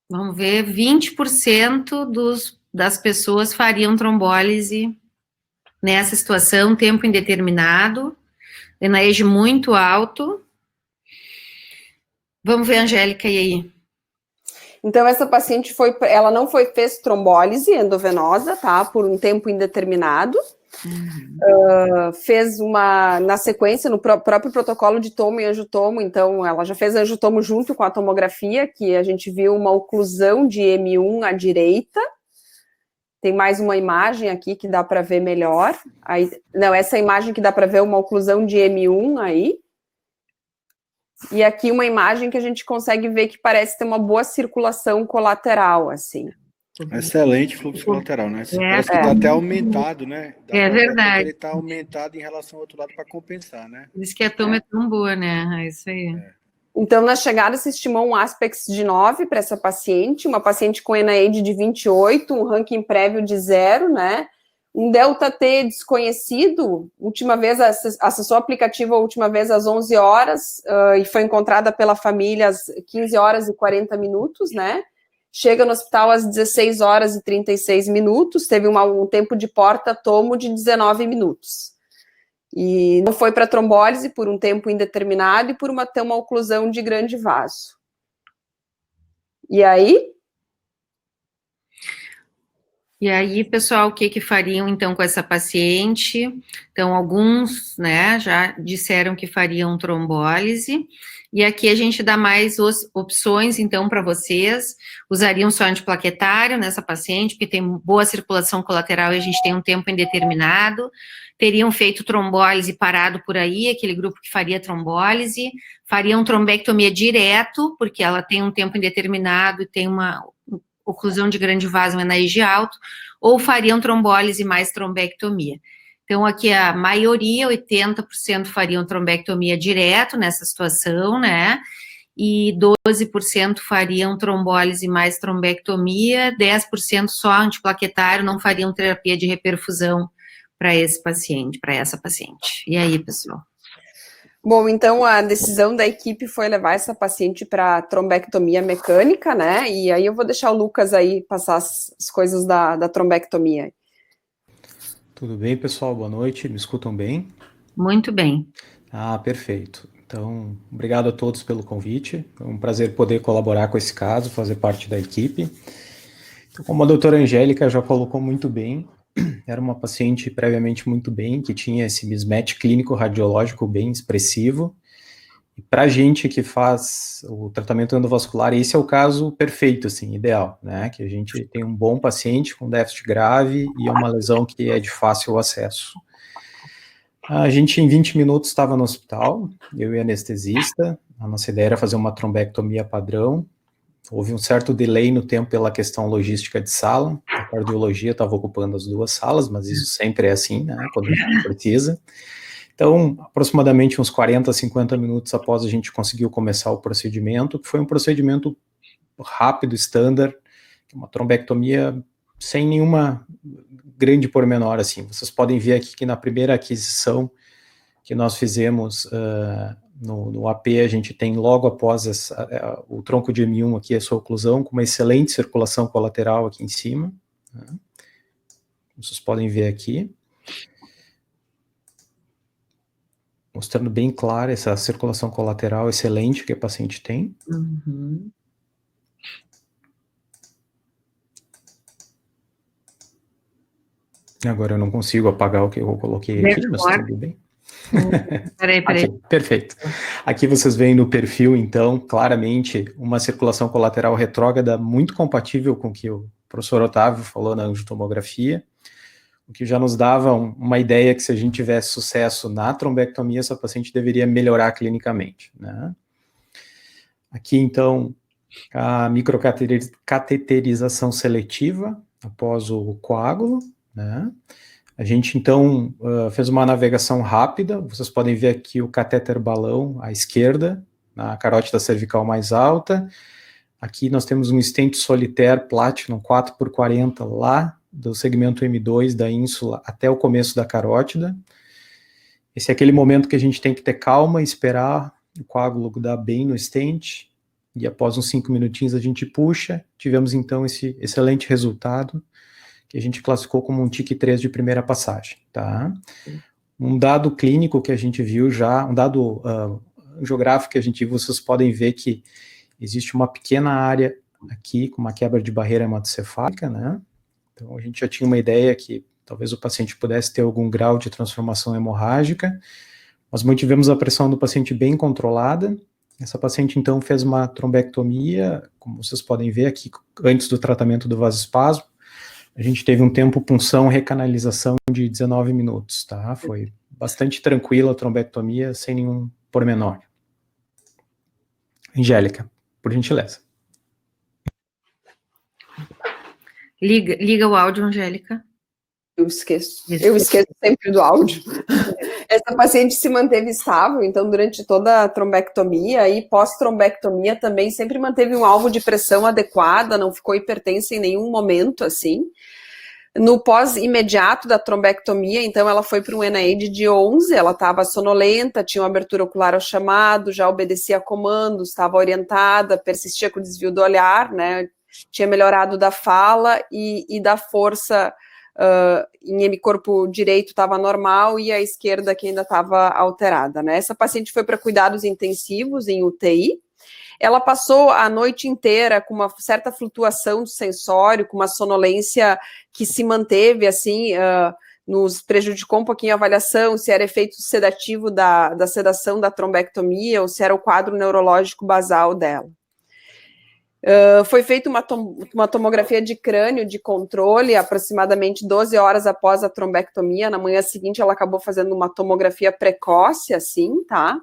vamos ver, 20% das pessoas fariam trombólise nessa situação, tempo indeterminado, ENAEJ muito alto. Vamos ver, Angélica, e aí? Então, essa paciente ela não fez trombólise endovenosa, tá, por um tempo indeterminado. Fez na sequência, no próprio protocolo de tomo e angiotomo, então ela já fez angiotomo junto com a tomografia, que a gente viu uma oclusão de M1 à direita. Tem mais uma imagem aqui que dá para ver melhor. Aí, não, essa imagem que dá para ver uma oclusão de M1 aí. E aqui uma imagem que a gente consegue ver que parece ter uma boa circulação colateral, assim. Excelente fluxo colateral, né? Parece que está até aumentado, né? Verdade. Ele está aumentado em relação ao outro lado para compensar, né? Por isso que a toma é tão boa, né? É isso aí. Então, na chegada, se estimou um Aspex de 9 para essa paciente, uma paciente com NIH de 28, um ranking prévio de 0, né? Um delta T desconhecido, última vez, acessou o aplicativo a última vez às 11 horas, e foi encontrada pela família às 15 horas e 40 minutos, né? Chega no hospital às 16 horas e 36 minutos, teve um tempo de porta-tomo de 19 minutos. E não foi para trombólise por um tempo indeterminado e por ter uma oclusão de grande vaso. E aí? E aí, pessoal, o que fariam, então, com essa paciente? Então, alguns, né, já disseram que fariam trombólise. E aqui a gente dá mais opções, então, para vocês. Usariam só antiplaquetário nessa paciente, porque tem boa circulação colateral e a gente tem um tempo indeterminado. Teriam feito trombólise parado por aí, aquele grupo que faria trombólise. Fariam trombectomia direto, porque ela tem um tempo indeterminado e tem uma oclusão de grande vaso, um NIH alto. Ou fariam trombólise mais trombectomia. Então, aqui a maioria, 80%, fariam trombectomia direto nessa situação, né? E 12% fariam trombólise mais trombectomia, 10% só antiplaquetário, não fariam terapia de reperfusão para esse paciente, para essa paciente. E aí, pessoal? Bom, então a decisão da equipe foi levar essa paciente para trombectomia mecânica, né? E aí eu vou deixar o Lucas aí passar as coisas da trombectomia. Tudo bem, pessoal? Boa noite. Me escutam bem? Muito bem. Ah, perfeito. Então, obrigado a todos pelo convite. É um prazer poder colaborar com esse caso, fazer parte da equipe. Então, como a doutora Angélica já colocou muito bem, era uma paciente previamente muito bem, que tinha esse mismatch clínico radiológico bem expressivo. E para a gente que faz o tratamento endovascular, esse é o caso perfeito, assim, ideal, né? Que a gente tem um bom paciente com déficit grave e é uma lesão que é de fácil acesso. A gente, em 20 minutos, estava no hospital, eu e a anestesista. A nossa ideia era fazer uma trombectomia padrão. Houve um certo delay no tempo pela questão logística de sala. A cardiologia estava ocupando as duas salas, mas isso sempre é assim, né? Quando a gente precisa. Então, aproximadamente uns 40, 50 minutos após a gente conseguiu começar o procedimento, que foi um procedimento rápido, standard, uma trombectomia sem nenhuma grande pormenor, assim. Vocês podem ver aqui que na primeira aquisição que nós fizemos no AP, a gente tem logo após o tronco de M1 aqui, a sua oclusão, com uma excelente circulação colateral aqui em cima. Né? Vocês podem ver aqui. Mostrando bem clara essa circulação colateral excelente que a paciente tem. Uhum. Agora eu não consigo apagar o que eu coloquei aqui, mas tudo bem. Peraí. Aqui, perfeito. Aqui vocês veem no perfil, então, claramente, uma circulação colateral retrógrada muito compatível com o que o professor Otávio falou na angiotomografia, o que já nos dava uma ideia que se a gente tivesse sucesso na trombectomia, essa paciente deveria melhorar clinicamente, né? Aqui, então, a microcateterização seletiva após o coágulo, né? A gente, então, fez uma navegação rápida. Vocês podem ver aqui o catéter balão à esquerda, na carótida cervical mais alta. Aqui nós temos um stent solitaire Platinum 4x40 lá do segmento M2 da ínsula até o começo da carótida. Esse é aquele momento que a gente tem que ter calma e esperar o coágulo dar bem no stent. E após uns 5 minutinhos a gente puxa. Tivemos, então, esse excelente resultado, que a gente classificou como um TIC 3 de primeira passagem, tá? Um dado clínico que a gente viu já, um dado geográfico que a gente viu, vocês podem ver que existe uma pequena área aqui com uma quebra de barreira hematocefálica, né? Então a gente já tinha uma ideia que talvez o paciente pudesse ter algum grau de transformação hemorrágica. Nós mantivemos a pressão do paciente bem controlada. Essa paciente então fez uma trombectomia, como vocês podem ver aqui, antes do tratamento do vasoespasmo. A gente teve um tempo punção recanalização de 19 minutos, tá? Foi bastante tranquila a trombectomia, sem nenhum pormenor. Angélica, por gentileza. Liga o áudio, Angélica. Eu esqueço sempre do áudio. Essa paciente se manteve estável, então, durante toda a trombectomia e pós-trombectomia também sempre manteve um alvo de pressão adequada, não ficou hipertensa em nenhum momento, assim. No pós-imediato da trombectomia, então, ela foi para um NIH de 11, ela estava sonolenta, tinha uma abertura ocular ao chamado, já obedecia a comandos, estava orientada, persistia com o desvio do olhar, né, tinha melhorado da fala e da força em hemicorpo direito estava normal e a esquerda que ainda estava alterada, né. Essa paciente foi para cuidados intensivos em UTI. Ela passou a noite inteira com uma certa flutuação do sensório, com uma sonolência que se manteve, assim, nos prejudicou um pouquinho a avaliação, se era efeito sedativo da sedação da trombectomia ou se era o quadro neurológico basal dela. Foi feita uma tomografia de crânio de controle aproximadamente 12 horas após a trombectomia. Na manhã seguinte, ela acabou fazendo uma tomografia precoce, assim, tá?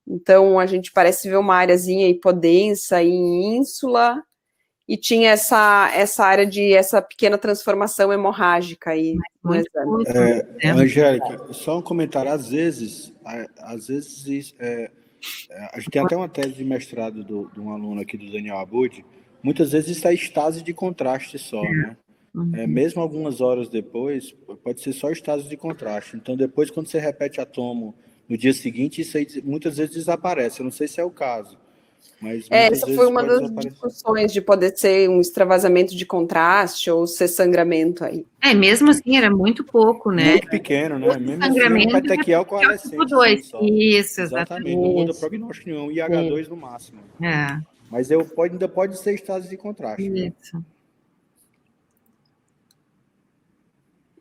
Então, a gente parece ver uma areazinha hipodensa em ínsula, e tinha essa área de essa pequena transformação hemorrágica aí no exame. Angélica, só um comentário, às vezes a gente tem até uma tese de mestrado de um aluno aqui do Daniel Abud, muitas vezes isso é estase de contraste só, né? Mesmo algumas horas depois, pode ser só estase de contraste. Então, depois, quando você repete a tomo no dia seguinte, isso aí muitas vezes desaparece. Eu não sei se é o caso, mas essa foi uma das discussões de poder ser um extravasamento de contraste ou ser sangramento aí. Mesmo assim, era muito pouco, né? Muito pequeno, né? Mesmo sangramento assim, petequial coalescente. Isso, exatamente. Não muda prognóstico nenhum, IH2 no máximo. Mas ainda pode ser estase de contraste. Isso.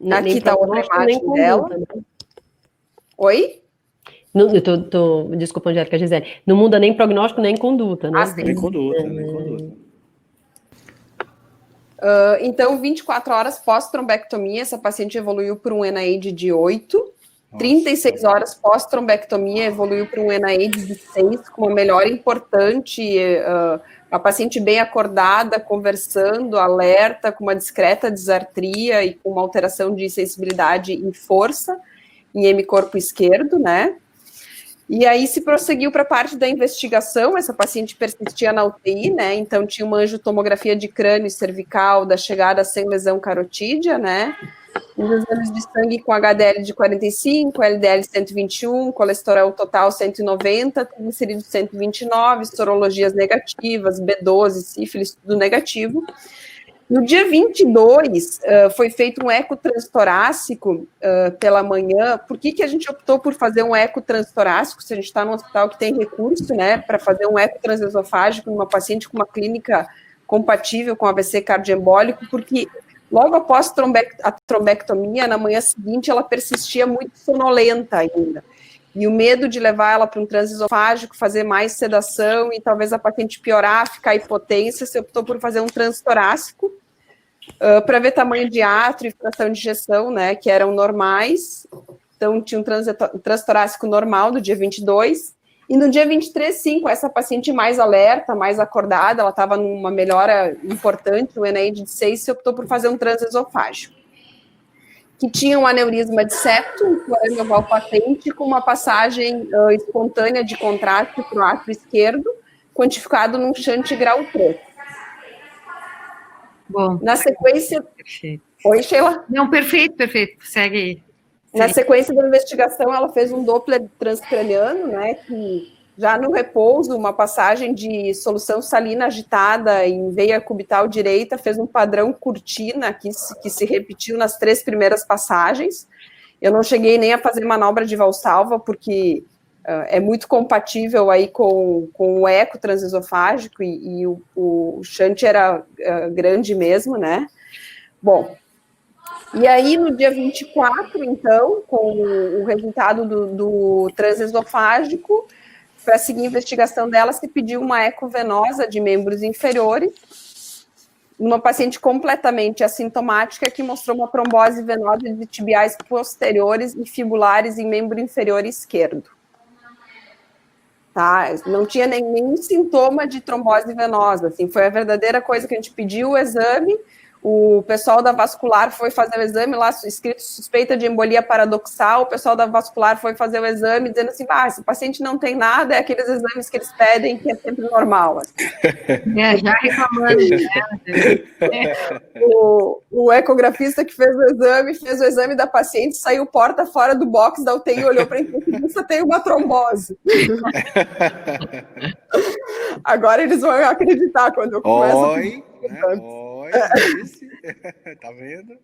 Né? Aqui está outra imagem dela. Oi? Não, desculpa, Angélica, Gisele. Não muda nem prognóstico, nem conduta, né? Nem conduta. Então, 24 horas pós-trombectomia, essa paciente evoluiu para um NIH de 8. 36 horas pós-trombectomia, evoluiu para um NIH de 6, com uma melhora importante. A paciente bem acordada, conversando, alerta, com uma discreta disartria e com uma alteração de sensibilidade e força em hemicorpo esquerdo, né? E aí se prosseguiu para a parte da investigação, essa paciente persistia na UTI, né, então tinha uma angiotomografia de crânio e cervical da chegada sem lesão carotídea, né, os exames de sangue com HDL de 45, LDL 121, colesterol total 190, triglicerídeos 129, sorologias negativas, B12, sífilis, tudo negativo. No dia 22, foi feito um eco transtorácico pela manhã. Por que a gente optou por fazer um eco transtorácico, se a gente está num hospital que tem recurso, né, para fazer um eco transesofágico numa paciente com uma clínica compatível com AVC cardioembólico? Porque logo após a trombectomia, na manhã seguinte, ela persistia muito sonolenta ainda. E o medo de levar ela para um transesofágico, fazer mais sedação e talvez a paciente piorar, ficar hipotência, se optou por fazer um transtorácico, para ver tamanho de átrio e fração de ejeção, né, que eram normais. Então, tinha um transtorácico normal do dia 22. E no dia 23, sim, com essa paciente mais alerta, mais acordada, ela estava numa melhora importante, o NIH de 6, se optou por fazer um transesofágico, que tinha um aneurisma de septo, um clorâmio oval patente, com uma passagem espontânea de contraste para o átrio esquerdo, quantificado num shunt grau 3. Bom. Na sequência... Perfeito. Oi, Sheila? Não, perfeito. Segue aí. Na sequência da investigação, ela fez um Doppler transcraniano, né, que já no repouso, uma passagem de solução salina agitada em veia cubital direita, fez um padrão cortina que se repetiu nas 3 primeiras passagens. Eu não cheguei nem a fazer manobra de valsalva, porque é muito compatível aí com o eco transesofágico e o shunt era grande mesmo, né? Bom, e aí no dia 24, então, com o resultado do transesofágico, para seguir a investigação dela, se pediu uma eco venosa de membros inferiores, numa paciente completamente assintomática que mostrou uma trombose venosa de tibiais posteriores e fibulares em membro inferior esquerdo. Tá? Não tinha nenhum sintoma de trombose venosa, assim, foi a verdadeira coisa que a gente pediu o exame. O pessoal da vascular foi fazer o exame lá, escrito suspeita de embolia paradoxal, o pessoal da vascular foi fazer o exame, dizendo assim, esse paciente não tem nada, é aqueles exames que eles pedem, que é sempre normal. Assim. Já reclamando, né? O ecografista que fez o exame da paciente, saiu porta fora do box da UTI, olhou para a intensivista, tem uma trombose. Agora eles vão acreditar quando eu começo tá vendo?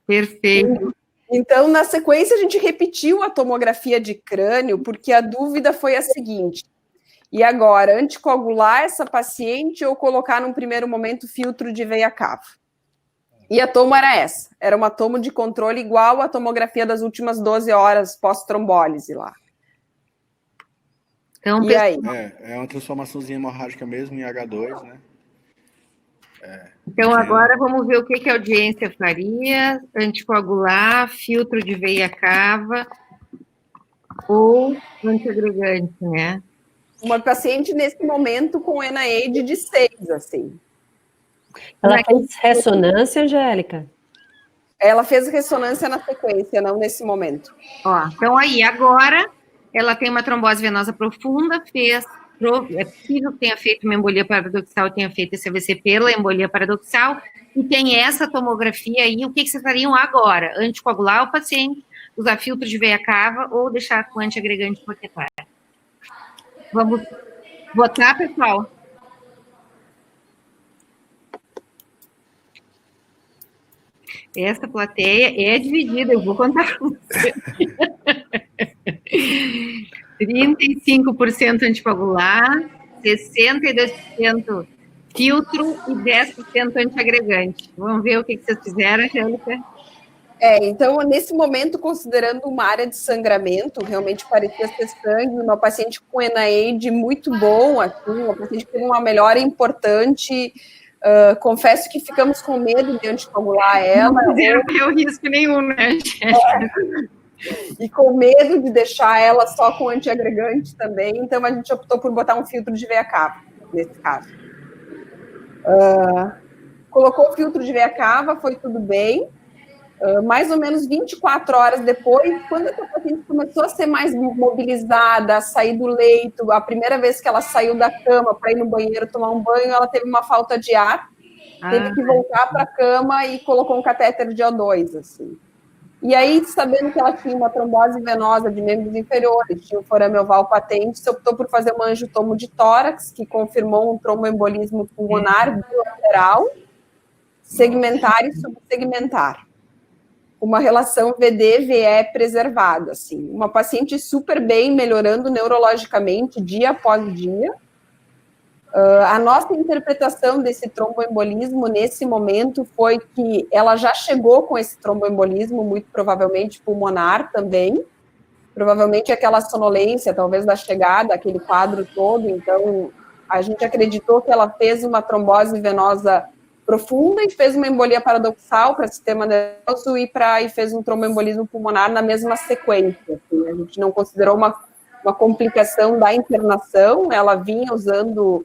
Perfeito. Então, na sequência, a gente repetiu a tomografia de crânio, porque a dúvida foi a seguinte: e agora, anticoagular essa paciente ou colocar num primeiro momento filtro de veia cava? E a tomo era essa, era uma tomo de controle igual à tomografia das últimas 12 horas pós-trombólise lá. Então, e aí? É uma transformaçãozinha hemorrágica mesmo em H2, né? Então, agora vamos ver o que a audiência faria: anticoagular, filtro de veia cava ou antiagregante, né? Uma paciente, nesse momento, com NIH de 6, assim. Ela fez ressonância, Angélica? Ela fez ressonância na sequência, não nesse momento. Então, aí, agora, ela tem uma trombose venosa profunda, é possível que tenha feito uma embolia paradoxal, tenha feito esse AVC pela embolia paradoxal, e tem essa tomografia aí. O que vocês fariam agora? Anticoagular o paciente, usar filtro de veia cava ou deixar com antiagregante plaquetário? Vamos votar, pessoal? Essa plateia é dividida, eu vou contar com você. 35% anticoagular, 62% filtro e 10% antiagregante. Vamos ver o que vocês fizeram, Angélica? Então, nesse momento, considerando uma área de sangramento, realmente parecia ser sangue, uma paciente com NIH muito bom, assim, uma paciente que teve uma melhora importante. Confesso que ficamos com medo de anticoagular ela. Não correu risco nenhum, né, Angélica? E com medo de deixar ela só com antiagregante também, então a gente optou por botar um filtro de veia cava, nesse caso. Colocou o filtro de veia cava, foi tudo bem. mais ou menos 24 horas depois, quando essa paciente começou a ser mais mobilizada, a sair do leito, a primeira vez que ela saiu da cama para ir no banheiro tomar um banho, ela teve uma falta de ar, teve que voltar para a cama e colocou um catéter de O2, assim. E aí, sabendo que ela tinha uma trombose venosa de membros inferiores, tinha um forame oval patente, se optou por fazer um angiotomo de tórax, que confirmou um tromboembolismo pulmonar bilateral, segmentar e subsegmentar. Uma relação VD-VE preservada, assim. Uma paciente super bem, melhorando neurologicamente, dia após dia. A nossa interpretação desse tromboembolismo nesse momento foi que ela já chegou com esse tromboembolismo, muito provavelmente pulmonar também, provavelmente aquela sonolência, talvez da chegada, aquele quadro todo, então a gente acreditou que ela fez uma trombose venosa profunda e fez uma embolia paradoxal para o sistema nervoso e fez um tromboembolismo pulmonar na mesma sequência. Assim, a gente não considerou uma complicação da internação, ela vinha usando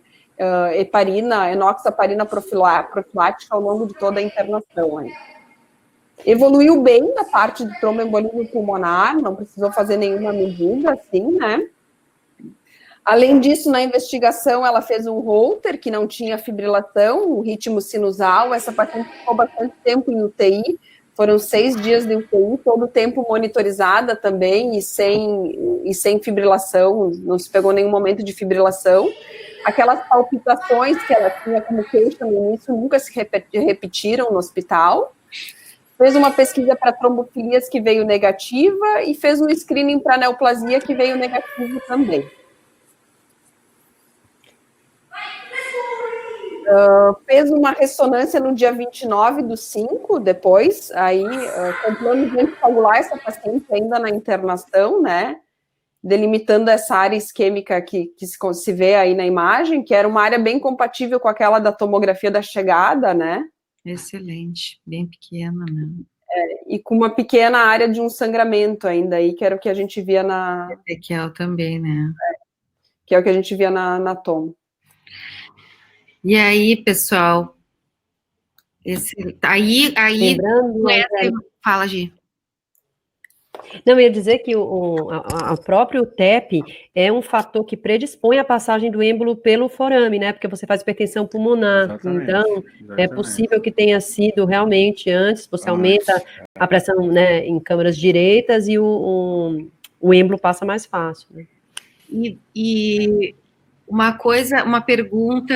heparina, enoxaparina profilática ao longo de toda a internação. Aí. Evoluiu bem na parte do tromboembolismo pulmonar, não precisou fazer nenhuma medida, assim, né? Além disso, na investigação, ela fez um Holter, que não tinha fibrilação, o ritmo sinusal. Essa paciente ficou bastante tempo em UTI, foram 6 dias de UTI, todo o tempo monitorizada também, e sem fibrilação, não se pegou nenhum momento de fibrilação. Aquelas palpitações que ela tinha como queixa no início nunca se repetiram no hospital. Fez uma pesquisa para trombofilias que veio negativa e fez um screening para neoplasia que veio negativo também. Fez uma ressonância no dia 29/5, depois, aí, com plano de anticoagular essa paciente ainda na internação, né, delimitando essa área isquêmica que se vê aí na imagem, que era uma área bem compatível com aquela da tomografia da chegada, né. Excelente, bem pequena, né. E com uma pequena área de um sangramento ainda aí, que era o que a gente via na... Ezequiel também, né. Que é o que a gente via na tomo. E aí, pessoal, aí lembrando, fala, Gi. Não, eu ia dizer que a próprio TEP é um fator que predispõe a passagem do êmbolo pelo forame, né? Porque você faz hipertensão pulmonar. Exatamente, então, é possível que tenha sido realmente antes, você aumenta a pressão, né, em câmaras direitas e o êmbolo passa mais fácil. Né? E uma pergunta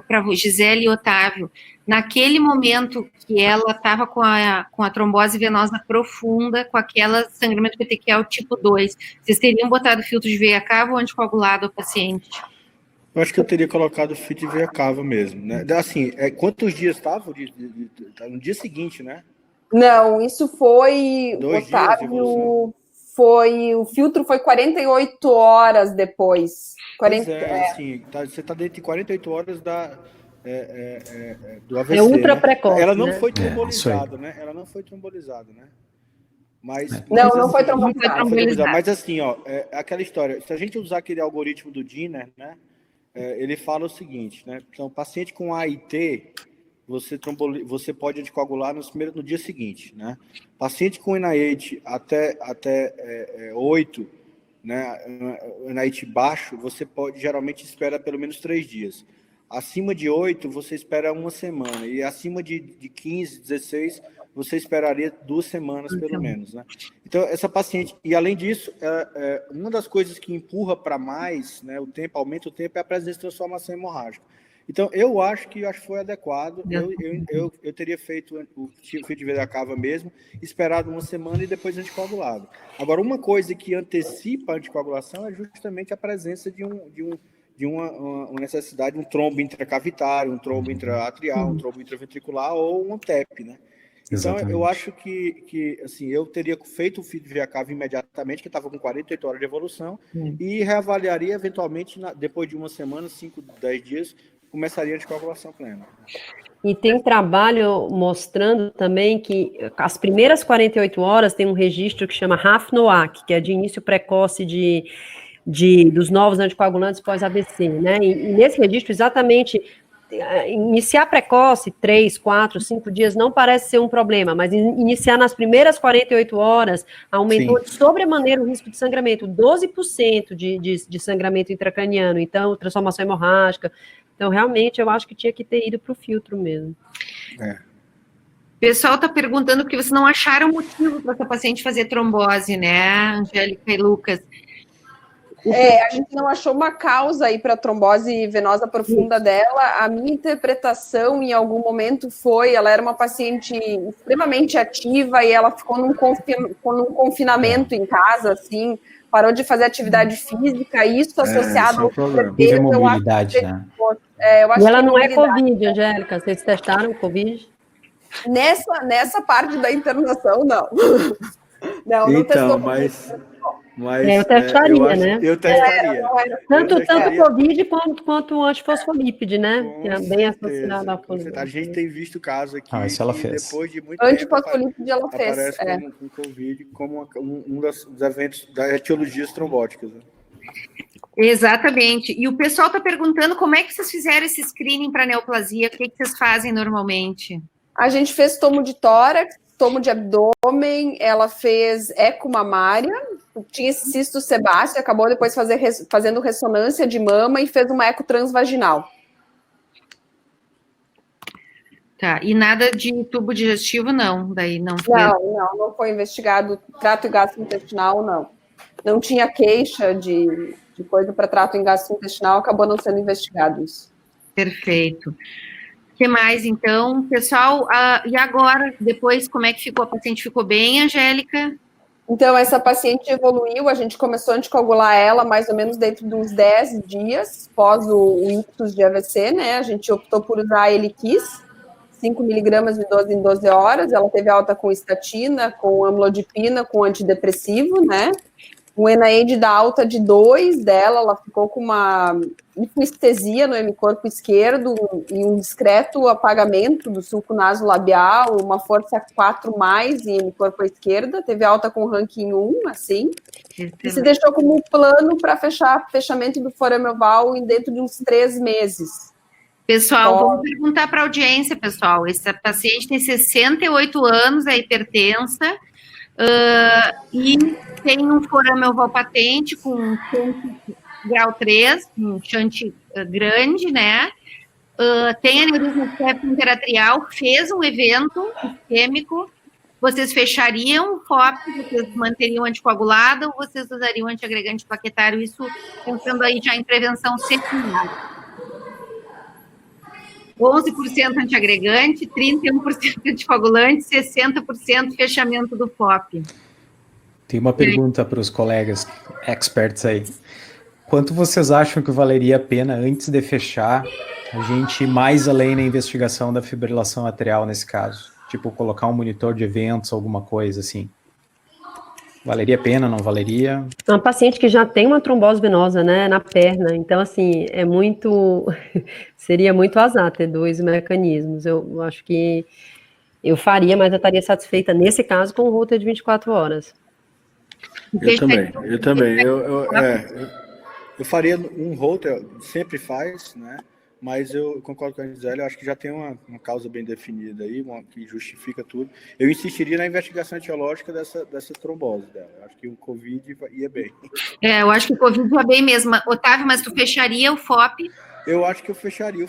para Gisele e Otávio. Naquele momento que ela estava com a trombose venosa profunda, com aquela sangramento petequial tipo 2, vocês teriam botado filtro de veia cava ou anticoagulado ao paciente? Eu acho que eu teria colocado filtro de veia cava mesmo, né? Assim, quantos dias estava? No dia seguinte, né? Não, isso foi, 2 Otávio, o filtro foi 48 horas depois. Assim, você está dentro de 48 horas do AVC. É ultra precoce. Ela não foi trombolizada, né? Ela não foi trombolizada, né? Mas, não foi trombolizada. Mas assim, ó, aquela história, se a gente usar aquele algoritmo do Dinner, né? Ele fala o seguinte, né? Então, paciente com AIT, você pode anticoagular no dia seguinte, né? Paciente com NIH até 8, né? NIH baixo, você geralmente espera pelo menos 3 dias. Acima de 8, você espera 1 semana. E acima de 15, 16, você esperaria 2 semanas, pelo menos, né? Então, essa paciente... E, além disso, uma das coisas que empurra para mais, né, aumenta o tempo, é a presença de transformação hemorrágica. Então, eu acho que foi adequado. Eu teria feito o filtro de veia cava mesmo, esperado 1 semana e depois anticoagulado. Agora, uma coisa que antecipa a anticoagulação é justamente a presença de uma necessidade de um trombo intracavitário, um trombo intraatrial, um trombo intraventricular ou um TEP, né? Então, exatamente. Eu acho que assim, eu teria feito o filtro de veia cava imediatamente, que estava com 48 horas de evolução, e reavaliaria eventualmente, depois de 1 semana, 5, 10 dias, começaria a anticoagulação plena. E tem trabalho mostrando também que as primeiras 48 horas tem um registro que chama RAF-NOAC, que é de início precoce dos novos anticoagulantes pós-AVC, né? E nesse registro, exatamente, iniciar precoce, 3, 4, 5 dias, não parece ser um problema, mas iniciar nas primeiras 48 horas, aumentou de sobremaneira o risco de sangramento, 12% de sangramento intracraniano, então, transformação hemorrágica. Então, realmente, eu acho que tinha que ter ido para o filtro mesmo. O pessoal está perguntando porque vocês não acharam motivo para essa paciente fazer trombose, né, Angélica e Lucas? A gente não achou uma causa aí para a trombose venosa profunda dela. A minha interpretação, em algum momento, ela era uma paciente extremamente ativa e ela ficou num confinamento em casa, assim, parou de fazer atividade física, isso associado ao sobrepeso, mobilidade, né? E ela não é Covid, Angélica, vocês testaram Covid? Nessa parte da internação, não. Não então, testou mas eu testaria, né? Eu testaria. Tanto Covid quanto o antifosfolípide, né? Que é bem associado à Covid. A gente tem visto casos aqui. Isso ela fez. Depois de muito antifosfolípide ela fez. Aparece com Covid como um dos eventos da etiologias trombóticas. Né? Exatamente. E o pessoal está perguntando como é que vocês fizeram esse screening para neoplasia, o que vocês fazem normalmente? A gente fez tomo de tórax, tomo de abdômen, ela fez eco mamária, tinha esse cisto sebáceo, acabou depois fazendo ressonância de mama e fez uma eco transvaginal. Tá, e nada de tubo digestivo, não? Daí não foi... Não foi investigado trato gastrointestinal, não. Não tinha queixa de coisa para trato gastrointestinal, acabou não sendo investigado isso. Perfeito. O que mais, então, pessoal? E agora, depois, como é que ficou? A paciente ficou bem, Angélica? Então, essa paciente evoluiu, a gente começou a anticoagular ela mais ou menos dentro de uns 10 dias, pós o ictus de AVC, né? A gente optou por usar a Eliquis, 5 miligramas de 12 em 12 horas, ela teve alta com estatina, com amlodipina, com antidepressivo, né? O NAID da alta de 2 dela, ela ficou com uma hipoestesia no hemicorpo esquerdo e um discreto apagamento do sulco nasolabial, uma força 4+, em hemicorpo à esquerda, teve alta com ranking 1, assim, e se deixou como plano para fechamento do forame oval dentro de uns 3 meses. Pessoal, vamos perguntar para a audiência, pessoal. Essa paciente tem 68 anos, é hipertensa, e tem um forame oval patente com grau 3, um shunt grande, né? Tem aneurisma interatrial, fez um evento isquêmico. Vocês fechariam o FOP, vocês manteriam anticoagulado ou vocês usariam antiagregante plaquetário? Isso pensando aí já em prevenção secundária. 11% antiagregante, 31% anticoagulante, 60% fechamento do FOP. Tem uma pergunta para os colegas experts aí. Quanto vocês acham que valeria a pena, antes de fechar, a gente ir mais além na investigação da fibrilação atrial nesse caso? Tipo, colocar um monitor de eventos, alguma coisa assim. Valeria a pena, não valeria? É uma paciente que já tem uma trombose venosa, né, na perna, então, assim, seria muito azar ter 2 mecanismos. Eu acho que eu faria, mas eu estaria satisfeita, nesse caso, com o Holter de 24 horas. Eu também. Eu faria um Holter, sempre faz, né? Mas eu concordo com a Gisele, eu acho que já tem uma causa bem definida aí, que justifica tudo. Eu insistiria na investigação etiológica dessa trombose dela. Eu acho que o Covid ia bem. Eu acho que o Covid ia bem mesmo. Otávio, mas tu fecharia o FOP? Eu acho que eu fecharia o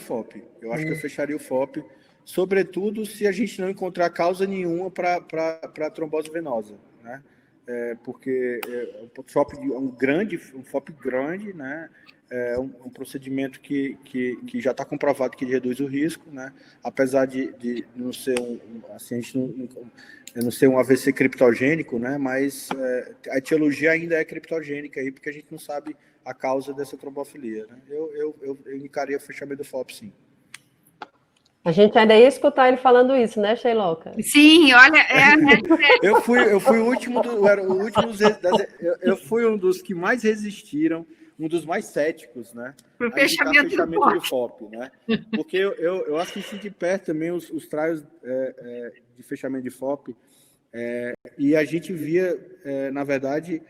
FOP. Sobretudo se a gente não encontrar causa nenhuma para trombose venosa, né? Porque o FOP é um FOP grande, né? É um procedimento que já está comprovado que reduz o risco, né? Apesar de não ser não ser um AVC criptogênico, né? Mas a etiologia ainda é criptogênica aí, porque a gente não sabe a causa dessa trombofilia, né? Eu indicaria o fechamento do FOP, sim. A gente ainda ia escutar ele falando isso, né, Sheiloka? Sim, olha, eu fui o último eu fui um dos que mais resistiram, um dos mais céticos, né? Para o fechamento do FOP, né? Porque eu assisti de perto também os trials de fechamento de FOP, e a gente via, na verdade,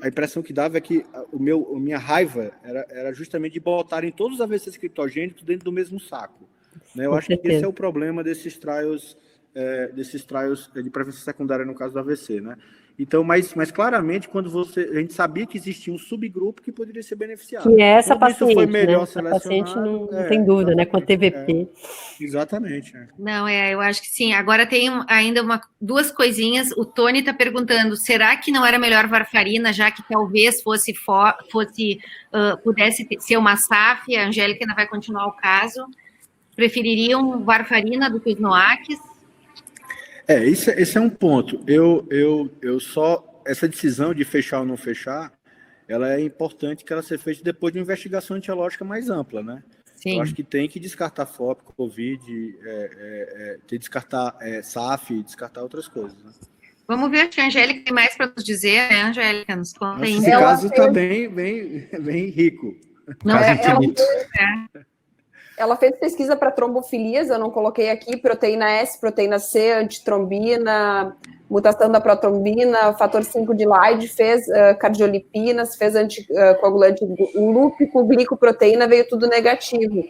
a impressão que dava é que a minha raiva era justamente de botarem todos os AVCs criptogênicos dentro do mesmo saco. Né? Eu acho que esse é o problema desses trials de prevenção secundária no caso do AVC, né? Então, mas claramente, a gente sabia que existia um subgrupo que poderia ser beneficiado. Que é essa paciente, isso foi melhor, né? Essa paciente não tem dúvida, né? Com a TVP. Exatamente. Não, eu acho que sim. Agora tem ainda duas coisinhas. O Tony está perguntando, será que não era melhor varfarina, já que talvez pudesse ser uma SAF? A Angélica ainda vai continuar o caso. Prefeririam varfarina do que os NOACs? Esse é um ponto. Essa decisão de fechar ou não fechar, ela é importante que ela seja feita depois de uma investigação etiológica mais ampla, né? Sim. Eu acho que tem que descartar FOP, Covid, descartar SAF, descartar outras coisas, né? Vamos ver se a Angélica tem mais para nos dizer, né, Angélica? Nos conta aí. Esse caso está bem rico. Não é infinito. Ela fez pesquisa para trombofilias, eu não coloquei aqui, proteína S, proteína C, antitrombina, mutação da protrombina, fator 5 de Leiden, fez cardiolipinas, fez anticoagulante lúpico, glicoproteína, veio tudo negativo.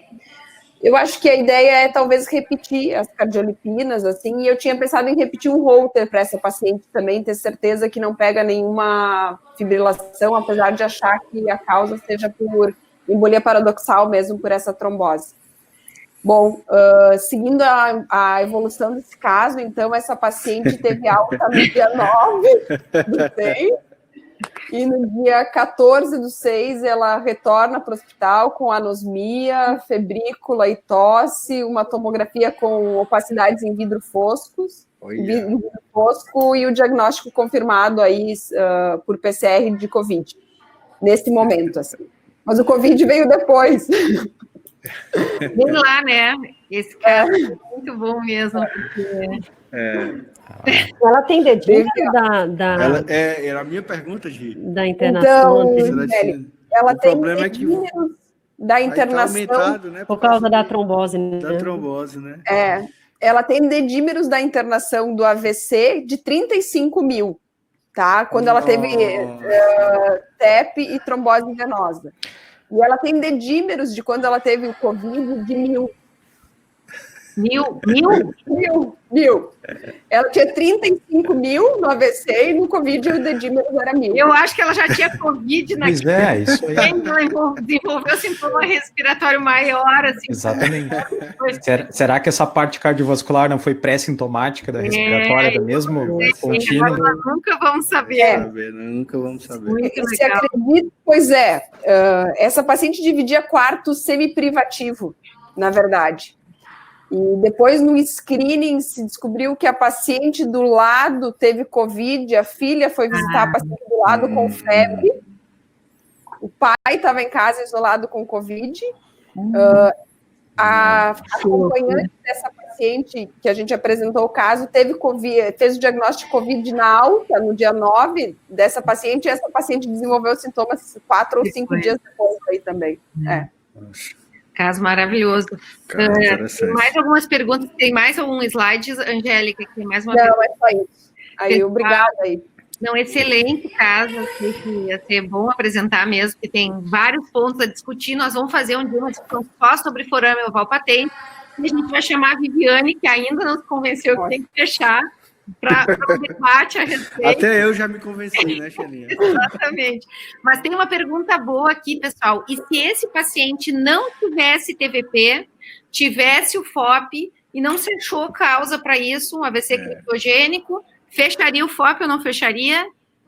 Eu acho que a ideia é talvez repetir as cardiolipinas, assim, e eu tinha pensado em repetir um Holter para essa paciente também, ter certeza que não pega nenhuma fibrilação, apesar de achar que a causa seja por embolia paradoxal mesmo, por essa trombose. Bom, seguindo a evolução desse caso, então, essa paciente teve alta no dia 9 do 6, e no dia 14 do 6, ela retorna para o hospital com anosmia, febrícula e tosse, uma tomografia com opacidades em vidro fosco, e o diagnóstico confirmado aí por PCR de Covid, nesse momento, assim. Mas o Covid veio depois. Vem lá, né? Esse cara é muito bom mesmo. Porque... Ela tem dedinho Era a minha pergunta, Gi. Da internação. Então, ela tem dedinhos da internação. Tá aumentado, né, por causa da trombose, né? Da trombose, né? Ela tem dedímeros da internação do AVC de 35 mil. Tá? Quando ela teve TEP e trombose venosa. E ela tem dedímeros de quando ela teve o Covid de 1000. 1000. Ela tinha 35 mil no AVC e no Covid o dedímero era 1000. Eu acho que ela já tinha Covid naquele. Pois isso aí. Ela desenvolveu sintoma respiratório maior. Assim. Exatamente. Será que essa parte cardiovascular não foi pré-sintomática da respiratória, mesmo contínua? Nós nunca vamos saber. Nunca vamos saber. Se acredita, pois essa paciente dividia quarto semi-privativo, na verdade. E depois, no screening, se descobriu que a paciente do lado teve Covid, a filha foi visitar a paciente do lado com febre, o pai estava em casa isolado com Covid, a acompanhante dessa paciente, que a gente apresentou o caso, teve Covid, fez o diagnóstico de Covid na alta, no dia 9 dessa paciente, e essa paciente desenvolveu sintomas 4 ou 5 dias depois aí também. Caso maravilhoso. Tem mais algumas perguntas? Tem mais algum slide, Angélica? Tem mais uma pergunta? É só isso. Aí, obrigada aí. Não, excelente caso, achei que ia ser bom apresentar mesmo, porque tem vários pontos a discutir. Nós vamos fazer um dia uma discussão só sobre forame oval patente, e a gente vai chamar a Viviane, que ainda não se convenceu que tem que fechar, para um debate a respeito. Até eu já me convenci, né, Xelinha? Exatamente. Mas tem uma pergunta boa aqui, pessoal. E se esse paciente não tivesse TVP, tivesse o FOP e não se achou causa para isso, um AVC criptogênico, fecharia o FOP ou não fecharia?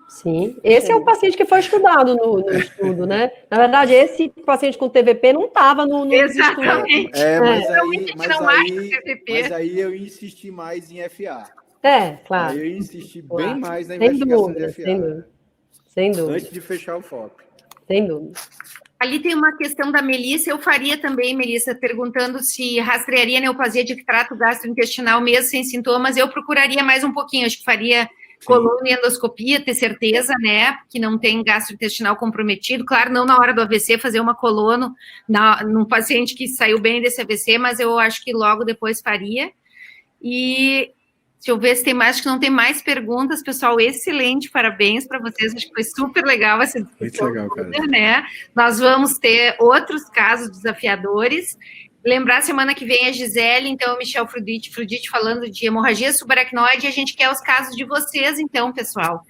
Sim, esse é o paciente que foi estudado no estudo, né? Na verdade, esse paciente com TVP não estava no Exatamente. Estudo. Mas aí eu insisti mais em FA. Claro. Aí eu insisti bem mais na investigação de FA. Sem dúvida. Antes de fechar o FOP. Sem dúvida. Ali tem uma questão da Melissa, eu faria também, Melissa, perguntando se rastrearia neoplasia de trato gastrointestinal mesmo sem sintomas. Eu procuraria mais um pouquinho, acho que faria coluna e endoscopia, ter certeza, né, que não tem gastrointestinal comprometido. Claro, não na hora do AVC, fazer uma colono num paciente que saiu bem desse AVC, mas eu acho que logo depois faria. E Deixa eu ver se tem mais, acho que não tem mais perguntas, pessoal, excelente, parabéns para vocês, acho que foi super legal essa discussão. Muito legal, cara. Né? Nós vamos ter outros casos desafiadores. Lembrar, semana que vem a Gisele, então, o Michel Frudite falando de hemorragia subaracnoide, e a gente quer os casos de vocês, então, pessoal.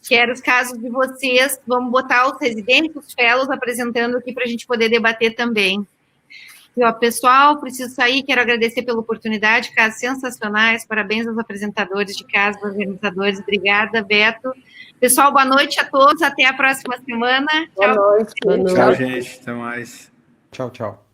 Quero os casos de vocês, vamos botar os residentes, os fellows apresentando aqui para a gente poder debater também. E, ó, pessoal, preciso sair, quero agradecer pela oportunidade, casos sensacionais, parabéns aos apresentadores de casos, organizadores, obrigada, Beto. Pessoal, boa noite a todos, até a próxima semana. Boa noite. Tchau, gente, até mais. Tchau, tchau.